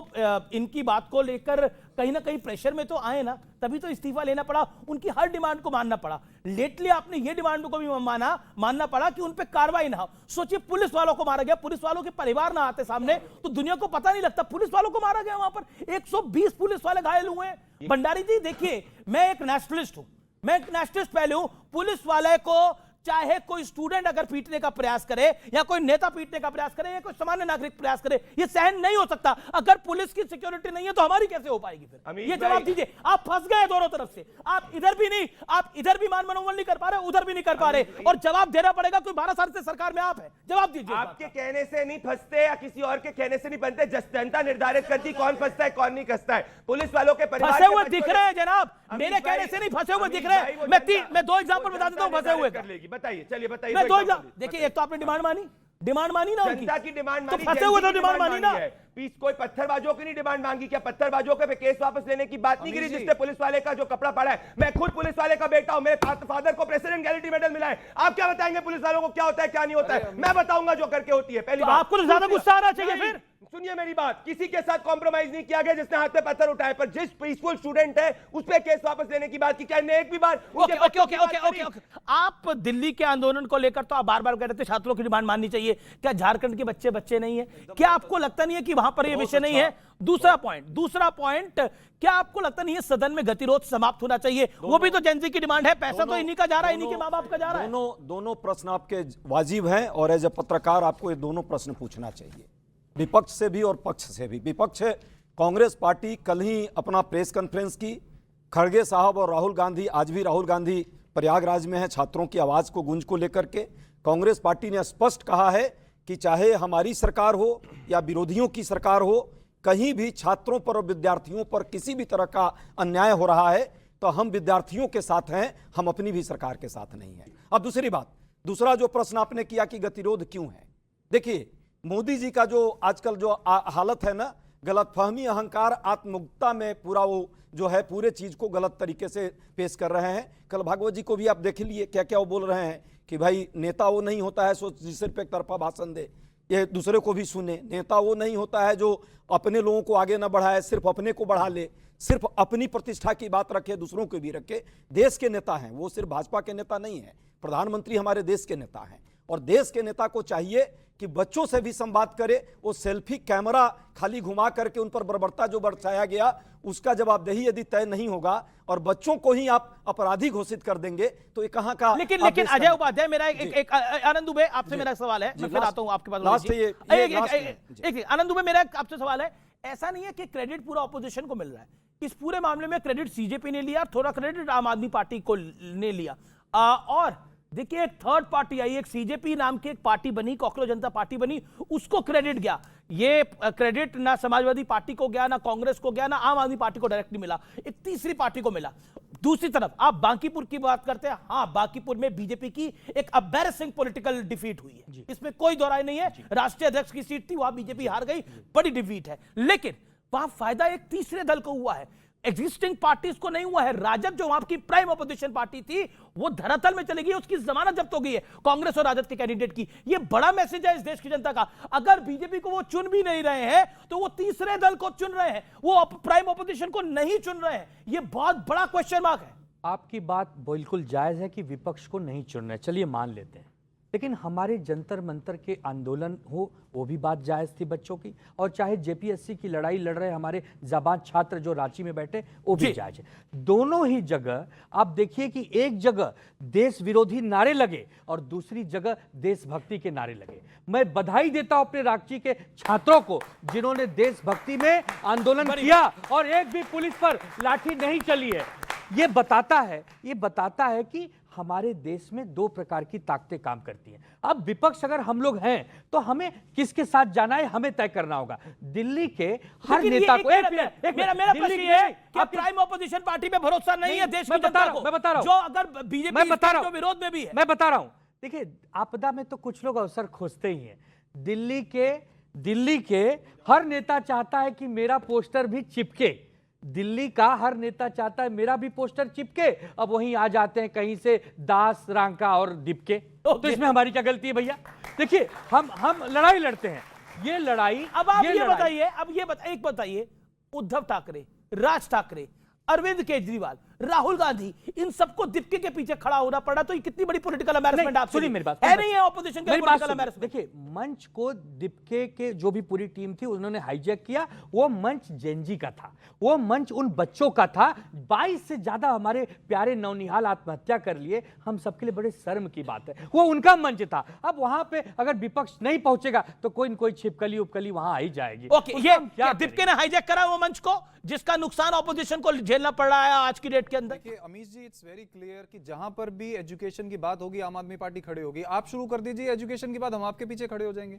इनकी बात को लेकर कहीं ना कहीं प्रेशर में तो आए ना, तभी तो इस्तीफा लेना पड़ा, उनकी हर डिमांड को मानना पड़ा। लेटली आपने ये डिमांड को भी मानना पड़ा कि उन पे कार्रवाई ना हो। सोचिए पुलिस वालों को मारा गया, पुलिस वालों के परिवार ना आते सामने तो दुनिया को पता नहीं लगता पुलिस वालों को मारा गया। वहां पर 120 पुलिस वाले घायल हुए हैं। भंडारी जी देखिए, मैं एक नेशनलिस्ट हूं, मैं एक नेशनलिस्ट पहले हूं। पुलिस वाले को चाहे कोई स्टूडेंट अगर पीटने का प्रयास करे या कोई नेता पीटने का प्रयास करे या कोई सामान्य नागरिक प्रयास करे, ये सहन नहीं हो सकता। अगर पुलिस की सिक्योरिटी नहीं है तो हमारी कैसे हो पाएगी फिर? ये जवाब दीजिए। आप फंस गए दोनों तरफ से, आप इधर भी नहीं, आप इधर भी मान मनोबल नहीं कर पा रहे, उधर भी नहीं कर पा रहे, और जवाब देना पड़ेगा। कोई 12 साल से सरकार में आप है, जवाब दीजिए। आपके कहने से नहीं फंसते या किसी और के कहने से नहीं बनते, जनता निर्धारित करती कौन फंसता है कौन नहीं फंसता है। पुलिस वालों के परिवार फंसे हुए दिख रहे हैं जनाब, मेरे कहने से नहीं फंसे हुए दिख रहे हैं। मैं 2 एग्जांपल बता देता हूं फंसे हुए। बताइए, चलिए बताइए। मैं 2 एग्जांपल देखिए, एक तो आपने डिमांड मानी ना, जनता की डिमांड तो फंसे हुए तो डिमांड मानी ना। पीस कोई पत्थरबाजों की नहीं डिमांड मांगी, क्या पत्थरबाजों के केस वापस लेने की बात नहीं करी जिससे पुलिस वाले का जो कपड़ा पड़ा है? मैं खुद पुलिस वाले का बेटा हूं, मेरे फादर को प्रेसिडेंट गैलेंटी मेडल मिला है। आप क्या बताएंगे पुलिस वालों को क्या होता है क्या नहीं होता है? मैं बताऊंगा जो करके होती है। पहली बात, आपको ज्यादा गुस्सा आना चाहिए। फिर सुनिए मेरी बात, किसी के साथ कॉम्प्रोमाइज नहीं किया गया जिसने हाथ पे पत्थर उठाए, पर जिस पीसफुल स्टूडेंट है उस पे केस वापस लेने की बात की, क्या एक भी बार? ओके। आप दिल्ली के आंदोलन को लेकर तो आप बार-बार कह रहे थे छात्रों की डिमांड माननी चाहिए, क्या झारखंड के बच्चे नहीं है? क्या आपको लगता नहीं है कि वहां पर ये विषय नहीं है? दूसरा पॉइंट, क्या आपको लगता नहीं है सदन में गतिरोध समाप्त होना चाहिए? वो भी तो जेनजी की डिमांड है, पैसा तो इन्हीं का जा रहा है, इन्हीं के माँ बाप का जा रहा है। दोनों प्रश्न आपके वाजिब हैं और एज ए पत्रकार आपको ये दोनों प्रश्न पूछना चाहिए, विपक्ष से भी और पक्ष से भी। विपक्ष कांग्रेस पार्टी कल ही अपना प्रेस कॉन्फ्रेंस की, खड़गे साहब और राहुल गांधी, आज भी राहुल गांधी प्रयागराज में है छात्रों की आवाज़ को गूंज को लेकर के। कांग्रेस पार्टी ने स्पष्ट कहा है कि चाहे हमारी सरकार हो या विरोधियों की सरकार हो, कहीं भी छात्रों पर और विद्यार्थियों पर किसी भी तरह का अन्याय हो रहा है तो हम विद्यार्थियों के साथ हैं, हम अपनी भी सरकार के साथ नहीं हैं। अब दूसरी बात, दूसरा जो प्रश्न आपने किया कि गतिरोध क्यों है, देखिए मोदी जी का जो आजकल जो हालत है ना, गलतफहमी, अहंकार, आत्ममुक्ता में पूरा वो जो है पूरे चीज़ को गलत तरीके से पेश कर रहे हैं। कल भागवत जी को भी आप देख लिए क्या क्या वो बोल रहे हैं कि भाई नेता वो नहीं होता है सो सिर्फ एक तरफा भाषण दे, ये दूसरे को भी सुने। नेता वो नहीं होता है जो अपने लोगों को आगे ना बढ़ाए, सिर्फ अपने को बढ़ा ले, सिर्फ अपनी प्रतिष्ठा की बात रखे, दूसरों को भी रखे। देश के नेता हैं वो, सिर्फ भाजपा के नेता नहीं है, प्रधानमंत्री हमारे देश के नेता हैं। और देश के नेता को चाहिए कि बच्चों से भी संवाद करे, वो सेल्फी कैमरा खाली घुमा करके उन पर बर्बरता जो बरसाया गया उसका जवाबदेही यदि तय नहीं होगा और बच्चों को ही आप अपराधी घोषित कर देंगे तो ये कहाँ का? लेकिन अजय उपाध्याय, मेरा एक आनंद दुबे आपसे मेरा सवाल है, मैं फिर आता हूं आपके पास। आनंद दुबे, मेरा आपसे सवाल है, ऐसा नहीं है कि क्रेडिट पूरा ऑपोजिशन को मिल रहा है, इस पूरे मामले में क्रेडिट सीजेपी ने लिया, थोड़ा क्रेडिट आम आदमी पार्टी को ने लिया, और देखिए एक थर्ड पार्टी आई, एक सीजेपी नाम की एक पार्टी बनी, कॉकरोच जनता पार्टी बनी, उसको क्रेडिट गया। ये क्रेडिट ना समाजवादी पार्टी को गया, ना कांग्रेस को गया, ना आम आदमी पार्टी को डायरेक्टली मिला, एक तीसरी पार्टी को मिला। दूसरी तरफ आप बांकीपुर की बात करते हैं, हाँ बांकीपुर में बीजेपी की एक एम्बैरेसिंग पॉलिटिकल डिफीट हुई है, इसमें कोई दो राय नहीं है। राष्ट्रीय अध्यक्ष की सीट थी, वहां बीजेपी हार गई, बड़ी डिफीट है। लेकिन वहां फायदा एक तीसरे दल को हुआ है, एग्जिस्टिंग पार्टीज को नहीं हुआ है। राजद जो वहां की प्राइम अपोजिशन पार्टी थी वो धरातल में चली गई, उसकी जमानत जब्त हो गई है कांग्रेस और राजद के कैंडिडेट की। ये बड़ा मैसेज है इस देश की जनता का। अगर बीजेपी को वो चुन भी नहीं रहे हैं तो वो तीसरे दल को चुन रहे हैं, वो प्राइम अपोजिशन को नहीं चुन रहे हैं। ये बहुत बड़ा क्वेश्चन मार्क है। आपकी बात बिल्कुल जायज है कि विपक्ष को नहीं चुन रहे, चलिए मान लेते हैं, लेकिन हमारे जंतर मंतर के आंदोलन हो वो भी बात जायज़ थी बच्चों की, और चाहे जेपीएससी की लड़ाई लड़ रहे हमारे जाबाज छात्र जो रांची में बैठे वो भी जायज़ है। दोनों ही जगह आप देखिए कि एक जगह देश विरोधी नारे लगे और दूसरी जगह देशभक्ति के नारे लगे। मैं बधाई देता हूं अपने रांची के छात्रों को जिन्होंने देशभक्ति में आंदोलन किया और एक भी पुलिस पर लाठी नहीं चली है। ये बताता है कि हमारे देश में दो प्रकार की ताकतें काम करती हैं। अब विपक्ष अगर हम लोग हैं तो हमें किसके साथ जाना है हमें तय करना होगा। दिल्ली के हर नेता को मेरा प्रश्न ये है कि प्राइम ऑपोजिशन पार्टी पे भरोसा नहीं है देश की जनता को। मैं बता रहा हूं, जो अगर बीजेपी जो विरोध में भी है। मैं बता रहा हूं, देखिए आपदा में तो कुछ लोग अवसर खोजते ही हैं। दिल्ली के हर नेता चाहता है कि मेरा पोस्टर भी चिपके, दिल्ली का हर नेता चाहता है मेरा भी पोस्टर चिपके। अब वहीं आ जाते हैं कहीं से दास, रांका और दीपके, तो इसमें हमारी क्या गलती है भैया? देखिए हम लड़ाई लड़ते हैं, ये लड़ाई, अब आप ये ये लड़ाई- बताइए, अब ये एक बताइए, उद्धव ठाकरे, राज ठाकरे, अरविंद केजरीवाल, राहुल गांधी, इन सबको दिपके के पीछे खड़ा होना पड़ा, तो ये कितनी बड़ी पॉलिटिकल एम्बैरेसमेंट आप सुनिए मेरी बात, है नहीं है ऑपोजिशन के मेरी बात पॉलिटिकल सुनिए। एम्बैरेसमेंट। देखिए, मंच को दिपके के जो भी पूरी टीम थी उन्होंने हाईजैक किया। वो मंच जेनजी का था, वो मंच उन बच्चों का था। 22 से ज्यादा हमारे प्यारे नौनिहाल आत्महत्या कर लिए, हम सबके लिए बड़े शर्म की बात है। वो उनका मंच था। अब वहां पे अगर विपक्ष नहीं पहुंचेगा तो कोई न कोई छिपकली उपकली वहां आ ही जाएगी। ओके, ये दिपके ने हाईजैक करा वो मंच को, जिसका नुकसान ऑपोजिशन को झेलना पड़ रहा है आज की डेट के अंदर। देखिए अमीश जी, इट्स वेरी क्लियर कि जहां पर भी एजुकेशन की बात होगी आम आदमी पार्टी खड़ी होगी। आप शुरू कर दीजिए एजुकेशन की बात, हम आपके पीछे खड़े हो जाएंगे।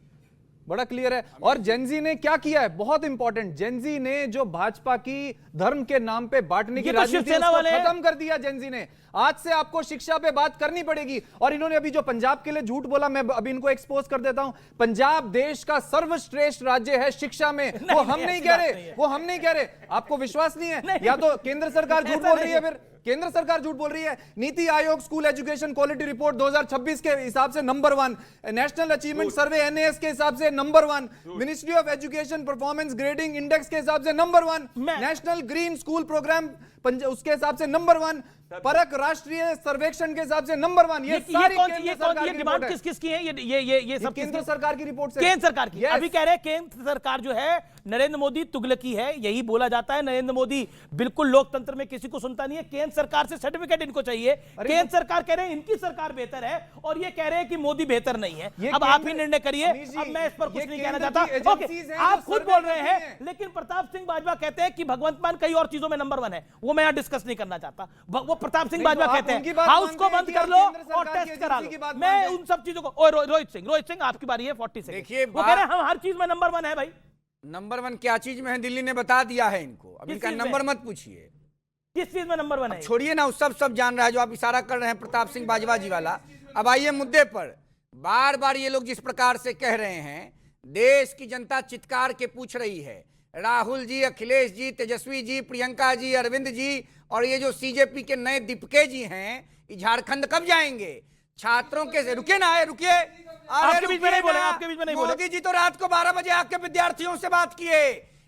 बड़ा क्लियर है। और जेनजी ने क्या किया है, बहुत इंपॉर्टेंट, जेनजी ने जो भाजपा की धर्म के नाम पे बांटने की राजनीति है, उसको खत्म कर दिया जेनजी ने। आज से आपको शिक्षा पे बात करनी पड़ेगी। और इन्होंने अभी जो पंजाब के लिए झूठ बोला, मैं अभी इनको एक्सपोज कर देता हूं। पंजाब देश का सर्वश्रेष्ठ राज्य है शिक्षा में, वो हम नहीं कह रहे, वो हम नहीं कह रहे। आपको विश्वास नहीं है? या तो केंद्र सरकार झूठ बोल रही है, फिर केंद्र सरकार झूठ बोल रही है। NITI Aayog school education quality report 2026 के हिसाब से number 1, national achievement survey NAS के हिसाब से number 1, ministry of education performance grading index के हिसाब से number 1, national green school programme उसके हिसाब से नंबर 1, परक राष्ट्रीय सर्वेक्षण के हिसाब से नंबर 1। ये सारी केंद्र सरकार की डिमांड किस किस की है? ये सब केंद्र सरकार की रिपोर्ट से, केंद्र सरकार की। अभी कह रहे हैं केंद्र सरकार जो है नरेंद्र मोदी तुगलकी है, यही बोला जाता है। नरेंद्र मोदी बिल्कुल लोकतंत्र में किसी को सुनता नहीं है। केंद्र सरकार से सर्टिफिकेट इनको चाहिए। केंद्र सरकार कह रहे हैं इनकी सरकार बेहतर है, और ये कह रहे हैं कि मोदी बेहतर नहीं है। अब आप ही निर्णय करिए, अब मैं इस पर कुछ नहीं कहना चाहता। ओके, आप खुद बोल रहे हैं, लेकिन प्रताप सिंह बाजवा कहते हैं कि भगवंत मान कई और चीजों में नंबर 1 है। वो मैं यहाँ डिस्कस नहीं करना चाहता। वो प्रताप सिंह बाजवा कहते हैं हाउस को बंद कर लो और टेस्ट करा लो। मैं उन सब चीजों को, रोहित सिंह आपकी बारी है 40 सेकंड। देखिए, वो कह रहे हैं हम हर चीज में नंबर 1 है। भाई नंबर 1 क्या चीज में है? दिल्ली ने बता दिया है इनको। अब इनका नंबर मत पूछिए, किस चीज में नंबर 1 है? छोड़िए ना, सब जान रहा है जो आप इशारा कर रहे हैं प्रताप सिंह बाजवा जी वाला। अब आइए मुद्दे पर। बार बार ये लोग जिस प्रकार से कह रहे हैं, देश की जनता चित्कार के पूछ रही है, राहुल जी, अखिलेश जी, तेजस्वी जी, प्रियंका जी, अरविंद जी, और ये जो सीजेपी के नए दीपके जी हैं, ये झारखंड कब जाएंगे? छात्रों के, रुकिए ना, रुकिए, आपके बीच में नहीं बोले, आपके बीच में नहीं बोले। मोदी जी तो रात को 12 बजे आके विद्यार्थियों से बात किए।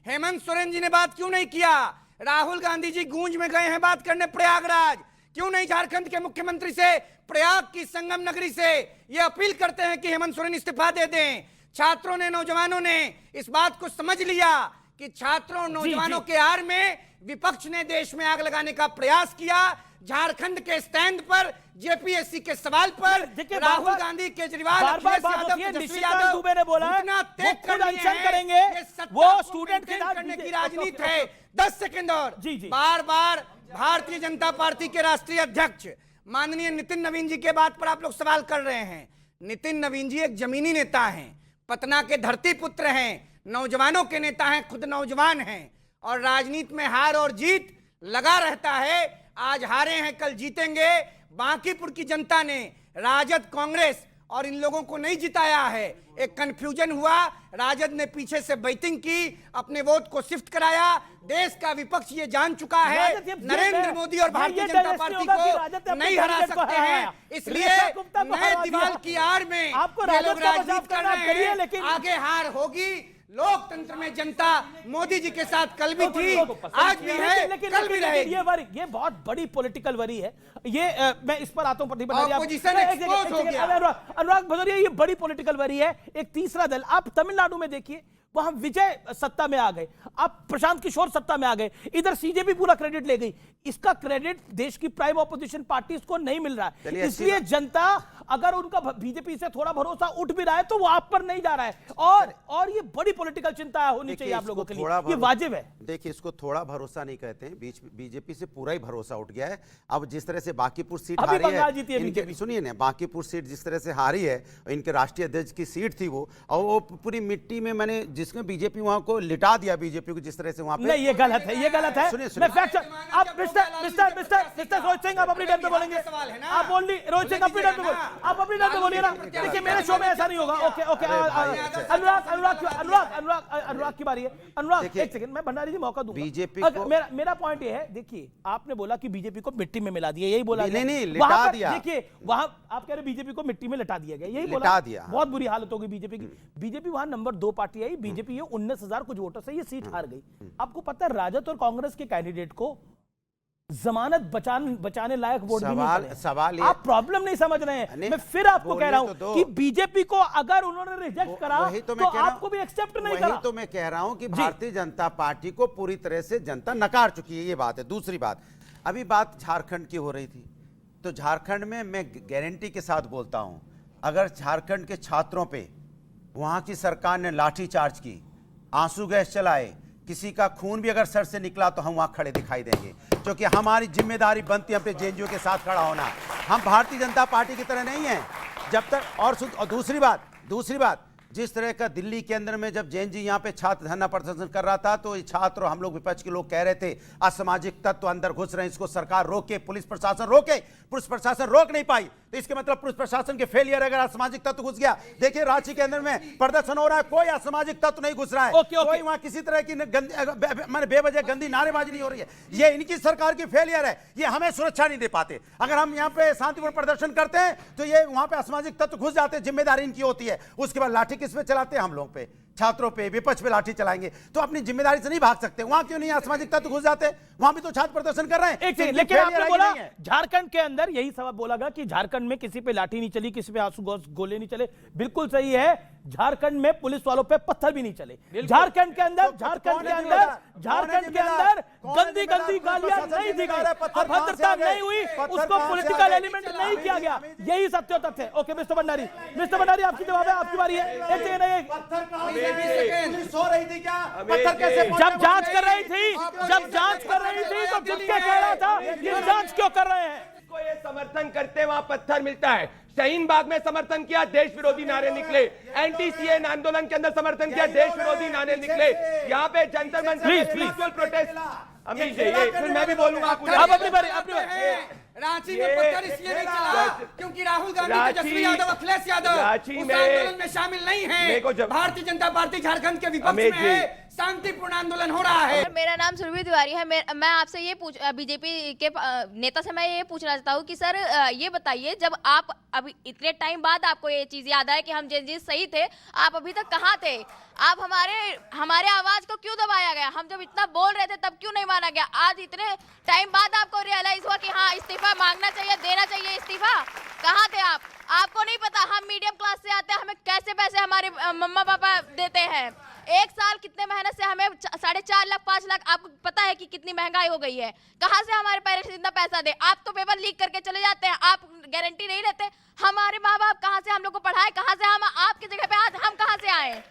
हेमंत सोरेन जी ने बात क्यों नहीं किया? राहुल गांधी जी गूंज में गए हैं बात करने प्रयागराज, क्यों नहीं झारखंड के मुख्यमंत्री से, प्रयाग की संगम नगरी से ये अपील करते हैं कि हेमंत सोरेन इस्तीफा दे दें? छात्रों ने, नौजवानों ने इस बात को समझ लिया कि छात्रों नौजवानों के आड़ में विपक्ष ने देश में आग लगाने का प्रयास किया। झारखंड के स्टैंड पर, जेपीएससी के सवाल पर राहुल गांधी, केजरीवाल, अखिलेश यादव, तेजस्वी यादव दुबे ने बोला घुटना टेक करेंगे, वो स्टूडेंट के करने की राजनीति है। 10 सेकंड और। बार बार भारतीय जनता पार्टी के राष्ट्रीय अध्यक्ष माननीय नितिन नवीन जी के बात पर आप लोग सवाल कर रहे हैं। नितिन नवीन जी एक जमीनी नेता हैं, पटना के धरती पुत्र हैं, नौजवानों के नेता हैं, खुद नौजवान हैं, और राजनीति में हार और जीत लगा रहता है। आज हारे हैं, कल जीतेंगे। बांकीपुर की जनता ने राजद, कांग्रेस और इन लोगों को नहीं जिताया है। एक कंफ्यूजन हुआ, राजद ने पीछे से बैटिंग की, अपने वोट को शिफ्ट कराया। देश का विपक्ष ये जान चुका है नरेंद्र मोदी और भारतीय जनता पार्टी को नहीं हरा सकते हैं, इसलिए नए दीवार की आड़ में ये लोग राजनीति कर रहे हैं। लेकिन आगे हार होगी। लोकतंत्र में जनता मोदी जी के साथ कल भी थी, आज भी है, कल भी रहेगी। ये बहुत बड़ी पॉलिटिकल वरी है। ये मैं इस पर आता हूं। अनुराग भदौरिया, ये बड़ी पॉलिटिकल वरी है। एक तीसरा दल, आप तमिलनाडु में देखिए, वहां विजय सत्ता में आ गए, अब प्रशांत किशोर सत्ता में आ गए, इधर सीजेपी पूरा क्रेडिट ले गई। इसका क्रेडिट देश की प्राइम ऑपोजिशन पार्टीज को नहीं मिल रहा है। इसलिए जनता, अगर उनका बीजेपी से थोड़ा भरोसा उठ भी रहा है तो वो आप पर नहीं जा रहा है। और ये बड़ी पॉलिटिकल चिंता होनी चाहिए आप लोगों के लिए, ये वाजिब है। देखिए, इसको थोड़ा भरोसा नहीं कहते हैं, बीजेपी से पूरा ही भरोसा उठ गया है। अब जिस तरह से बांकीपुर सीट हारी है, सुनिए ना, बांकीपुर सीट जिस तरह से हारी है, इनके राष्ट्रीय अध्यक्ष की सीट थी वो, और वो पूरी मिट्टी में, मैंने जिसमें बीजेपी वहां को लिटा दिया, बीजेपी को जिस तरह से वहां पे। नहीं, ये गलत है, ये गलत है। सुनिए मैं फैक्ट, आप मिस्टर रोहित सिंह, आप अपनी टाइम पे बोलेंगे। आप ओनली रोहित सिंह अपनी टाइम पे बोलिए, आप अपनी टाइम पे बोलिए ना। देखिए मेरे शो में ऐसा नहीं होगा। ओके ओके, अनुराग की बारी है। अनुराग एक सेकंड, मैं भंडारी जी मौका दूंगा। बीजेपी मेरा पॉइंट ये है, देखिए आपने बोला कि बीजेपी को मिट्टी में मिला दिया, यही बोला। नहीं, लिटा दिया। देखिए वहां आप कह रहे बीजेपी को मिट्टी में लिटा दिया गया, यही बोला। लिटा दिया, बहुत बुरी हालत होगी बीजेपी की। बीजेपी वहां नंबर 2 पार्टी आई, बीजेपी ये 19,000 कुछ वोटर से ये सीट हार गई। आपको पता है राजद और कांग्रेस के कैंडिडेट को जमानत बचाने लायक वोट भी नहीं मिले। सवाल आप प्रॉब्लम नहीं समझ रहे हैं। मैं फिर आपको कह रहा हूं कि बीजेपी को अगर उन्होंने रिजेक्ट करा तो आपको भी एक्सेप्ट नहीं करा। वही तो मैं कह रहा हूं कि भारतीय जनता पार्टी को पूरी तरह से जनता नकार चुकी है, ये बात है। दूसरी बात, अभी बात झारखंड की हो रही थी, तो झारखंड में मैं गारंटी के साथ बोलता हूं, अगर झारखंड के छात्रों पे वहां की सरकार ने लाठीचार्ज की, आंसू गैस चलाए, किसी का खून भी अगर सर से निकला तो हम वहां खड़े दिखाई देंगे, क्योंकि हमारी जिम्मेदारी बनती है अपने जेएनयू के साथ खड़ा होना। हम भारतीय जनता पार्टी की तरह नहीं है जब तक। और दूसरी बात, जिस तरह का दिल्ली के अंदर में जब जैन जी यहाँ पे छात्र धरना प्रदर्शन कर रहा था, तो ये छात्र और हम लोग विपक्ष के लोग कह रहे थे असामाजिक तत्व अंदर घुस रहे हैं, इसको सरकार रोके, पुलिस प्रशासन रोके। पुलिस प्रशासन रोक नहीं पाई, तो इसके मतलब पुलिस प्रशासन के फेलियर। अगर असामाजिक तत्व घुस गया, देखिए रांची के अंदर में प्रदर्शन हो रहा है, कोई असामाजिक तत्व नहीं घुस रहा है। कोई वहां किसी तरह की माने बेवजह गंदी नारेबाजी नहीं हो रही है। ये इनकी सरकार की फेलियर है, ये हमें सुरक्षा नहीं दे पाते। अगर हम यहाँ पे शांतिपूर्ण प्रदर्शन करते हैं तो ये वहां पे असामाजिक तत्व घुस जाते हैं, जिम्मेदारी इनकी होती है। उसके बाद लाठी किस पे चलाते हैं? हम लोग पे, छात्रों पे, विपक्ष पे लाठी चलाएंगे। तो अपनी जिम्मेदारी से नहीं भाग सकते। वहां क्यों नहीं असामाजिक तत्व घुस जाते? वहां भी तो छात्र प्रदर्शन कर रहे हैं। एक सेकंड, लेकिन आपने बोला झारखंड के अंदर यही सबब बोला गया कि झारखंड में किसी पे लाठी नहीं चली, किसी पे आंसू गोले नहीं चले। बिल्कुल सही है, झारखंड में पुलिस वालों पे पत्थर भी नहीं चले। झारखंड के अंदर गंदी गालियां नहीं दी गई, अभद्रता नहीं हुई, उसको पॉलिटिकल एलिमेंट नहीं किया गया। यही सत्य तथ्य है। ओके मिस्टर भंडारी आपकी जवाब है, आपकी बारी है। एक सेकंड, सो रही थी क्या? जब जांच कर रही थी तो झुक के कह रहा था कि जांच क्यों कर रहे हैं? को ये समर्थन करते वहां पत्थर मिलता है। शाहीन बाग में समर्थन किया, देश विरोधी नारे निकले। एंटी सीएए आंदोलन के अंदर समर्थन किया, देश विरोधी नारे निकले। यहाँ पे जंतर मंतर स्पिरिचुअल प्रोटेस्ट। अमीश जी, फिर मैं भी बोलूंगा। आप अपनी बारी। रांची में पत्थर इसलिए नहीं चला क्योंकि राहुल गांधी, तेजस्वी यादव, अखिलेश यादव उस आंदोलन में शामिल नहीं है। भारतीय जनता पार्टी झारखंड के विपक्ष में है, शांतिपूर्ण आंदोलन हो रहा है। मेरा नाम सुरभि तिवारी है। मैं आपसे ये बीजेपी के नेता से मैं ये पूछना चाहता हूँ कि सर ये बताइए, जब आप अभी इतने टाइम बाद आपको ये चीज याद आए कि हम जेएनजी सही थे, आप अभी तक कहाँ थे? आप हमारे आवाज को क्यों दबाया गया? हम जब इतना बोल रहे थे तब क्यों नहीं माना गया? आज इतने टाइम बाद आपको रियलाइज हुआ कि हाँ इस्तीफा मांगना चाहिए, देना चाहिए इस्तीफा। कहाँ थे आप? आपको नहीं पता हम मीडियम क्लास से आते हैं, हमें कैसे पैसे हमारे मम्मा पापा देते हैं। एक साल कितने मेहनत से हमें 4.5 लाख 5 लाख, आपको पता है कि कितनी महंगाई हो गई है। कहाँ से हमारे पेरेंट्स इतना पैसा दे? आप तो पेपर लीक करके चले जाते हैं, आप गारंटी नहीं लेते। हमारे माँ बाप कहाँ से हम लोग को पढ़ाए? कहाँ से हम आपकी जगह पे आज हम कहाँ से आए?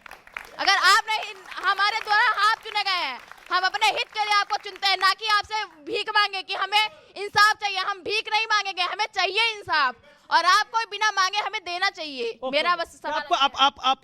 अगर आप नहीं, हमारे द्वारा आप चुने गए हैं, हम अपने हित के लिए आपको चुनते हैं, ना कि आपसे भीख मांगे कि हमें इंसाफ चाहिए। हम भीख नहीं मांगेंगे, हमें चाहिए इंसाफ, और आपको बिना मांगे हमें देना चाहिए। मेरा बस सवाल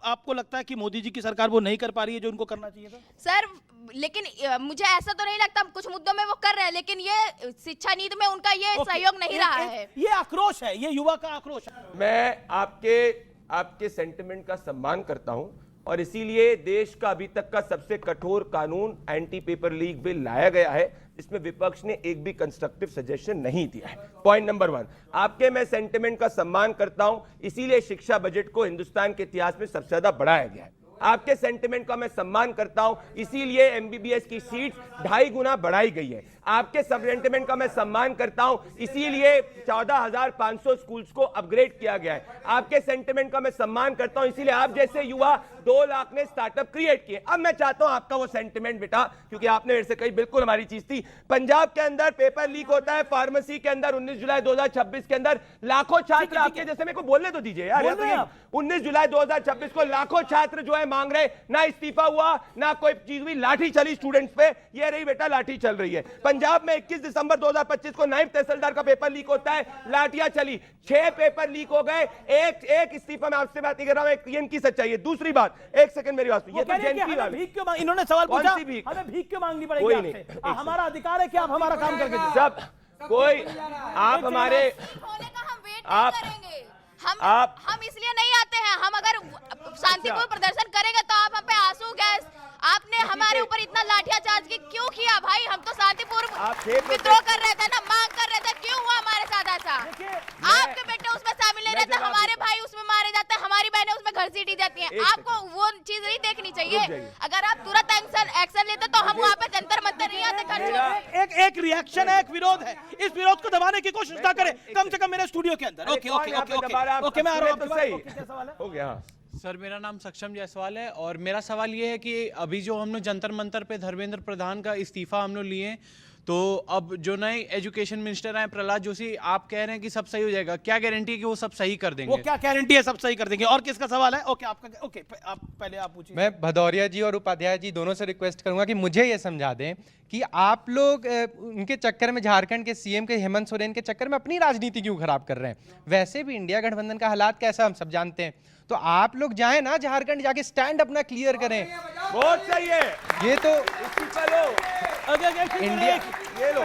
आपको लगता है कि मोदी जी की सरकार वो नहीं कर पा रही है जो उनको करना चाहिए था? सर लेकिन मुझे ऐसा तो नहीं लगता, कुछ मुद्दों में वो कर रहे हैं, लेकिन ये शिक्षा नीति में उनका ये सहयोग नहीं रहा है। ये आक्रोश है, ये युवा का आक्रोश है। मैं आपके सेंटिमेंट का सम्मान करता हूं, और इसीलिए देश का अभी तक का सबसे कठोर कानून एंटी पेपर लीक बिल लाया गया है, जिसमें विपक्ष ने एक भी कंस्ट्रक्टिव सजेशन नहीं दिया है। पॉइंट नंबर 1, आपके मैं सेंटिमेंट का सम्मान करता हूं, इसीलिए शिक्षा बजट को हिंदुस्तान के इतिहास में सबसे ज्यादा बढ़ाया गया है। आपके सेंटिमेंट का मैं सम्मान करता हूं, इसीलिए एमबीबीएस की सीट 2.5 गुना बढ़ाई गई है। आपके सेंटिमेंट का मैं सम्मान करता हूं, इसीलिए 14,500 स्कूल्स को अपग्रेड किया गया है। आपके सेंटिमेंट का मैं सम्मान करता हूं, इसीलिए आप जैसे युवा 2 लाख ने स्टार्टअप क्रिएट किए। अब मैं चाहता हूं आपका वो सेंटिमेंट बेटा, क्योंकि आपने मेरे से कही बिल्कुल हमारी चीज थी। पंजाब के अंदर पेपर लीक होता है, फार्मेसी के अंदर 19 जुलाई 2026 के अंदर लाखों छात्र, आपके जैसे मेरे को बोलने तो दीजिए यार, 19 जुलाई 2026 को लाखों छात्र जो है मांग रहे, ना इस्तीफा हुआ, ना कोई चीज हुई, लाठी चली स्टूडेंट्स पे। ये रही बेटा लाठी चल रही है। पंजाब में 21 दिसंबर 2025 को नायब तहसीलदार का पेपर लीक होता है, लाठियां चली, 6 पेपर लीक हो गए, एक इस्तीफा। मैं आपसे बात नहीं कर रहा हूं, ये इनकी सच्चाई है। दूसरी बात, बात, एक सेकंड मेरी बात, ये तो जेएनपी वाले भीख क्यों इन्होंने सवाल कौन पूछा, सी भीख? हमें भीख क्यों मांगनी पड़ेगी कोई आपसे? नहीं, हमारा अधिकार है कि आप हमारा काम करके दें। सब कोई आप हमारे हम इसलिए नहीं आते हैं। हम अगर शांतिपूर्ण प्रदर्शन करेंगे तो आप हम पे आंसू गैस, आपने हमारे ऊपर इतना लाठियाचार्ज क्यों किया भाई? हम तो शांतिपूर्ण विद्रोह कर रहे थे ना, मांग कर रहे थे, क्यों हुआ हमारे साथ ऐसा? आपके बेटे उसमें शामिल नहीं रहते, हमारे भाई उसमें मारे जाते हैं, हमारी बहनें उसमें घसीटी जाती हैं। आपको वो चीज नहीं देखनी चाहिए। अगर आप तुरंत एक्शन लेते तो हम वहाँ पे जंतर मंतर नहीं आते। एक रिएक्शन है, एक विरोध है, इस विरोध को दबाने की कोशिश ना करें, कम से कम मेरे स्टूडियो के अंदर। ओके ओके ओके ओके, मैं आ रहा हूँ। क्या सवाल है? हो गया। सर मेरा नाम सक्षम जायसवाल है और मेरा सवाल ये है कि अभी जो हम लोग जंतर मंतर पे धर्मेंद्र प्रधान का इस्तीफा हम लोग लिए, तो अब जो नए एजुकेशन मिनिस्टर हैं प्रहलाद जोशी, आप कह रहे हैं कि सब सही हो जाएगा, क्या गारंटी है कि वो सब सही कर देंगे? वो क्या गारंटी है सब सही कर देंगे? और किसका सवाल है? ओके आपका, ओके आप पहले आप पूछिए। मैं भदौरिया जी और उपाध्याय जी दोनों से रिक्वेस्ट करूंगा कि मुझे ये समझा दें कि आप लोग उनके चक्कर में, झारखंड के सीएम के हेमंत सोरेन के चक्कर में अपनी राजनीति क्यों खराब कर रहे हैं? वैसे भी इंडिया गठबंधन का हालात कैसा हम सब जानते हैं, तो आप लोग जाएं ना झारखंड, जाके स्टैंड अपना क्लियर करें। बहुत सही है ये तो इसी पर लो। इंडिया ये लो।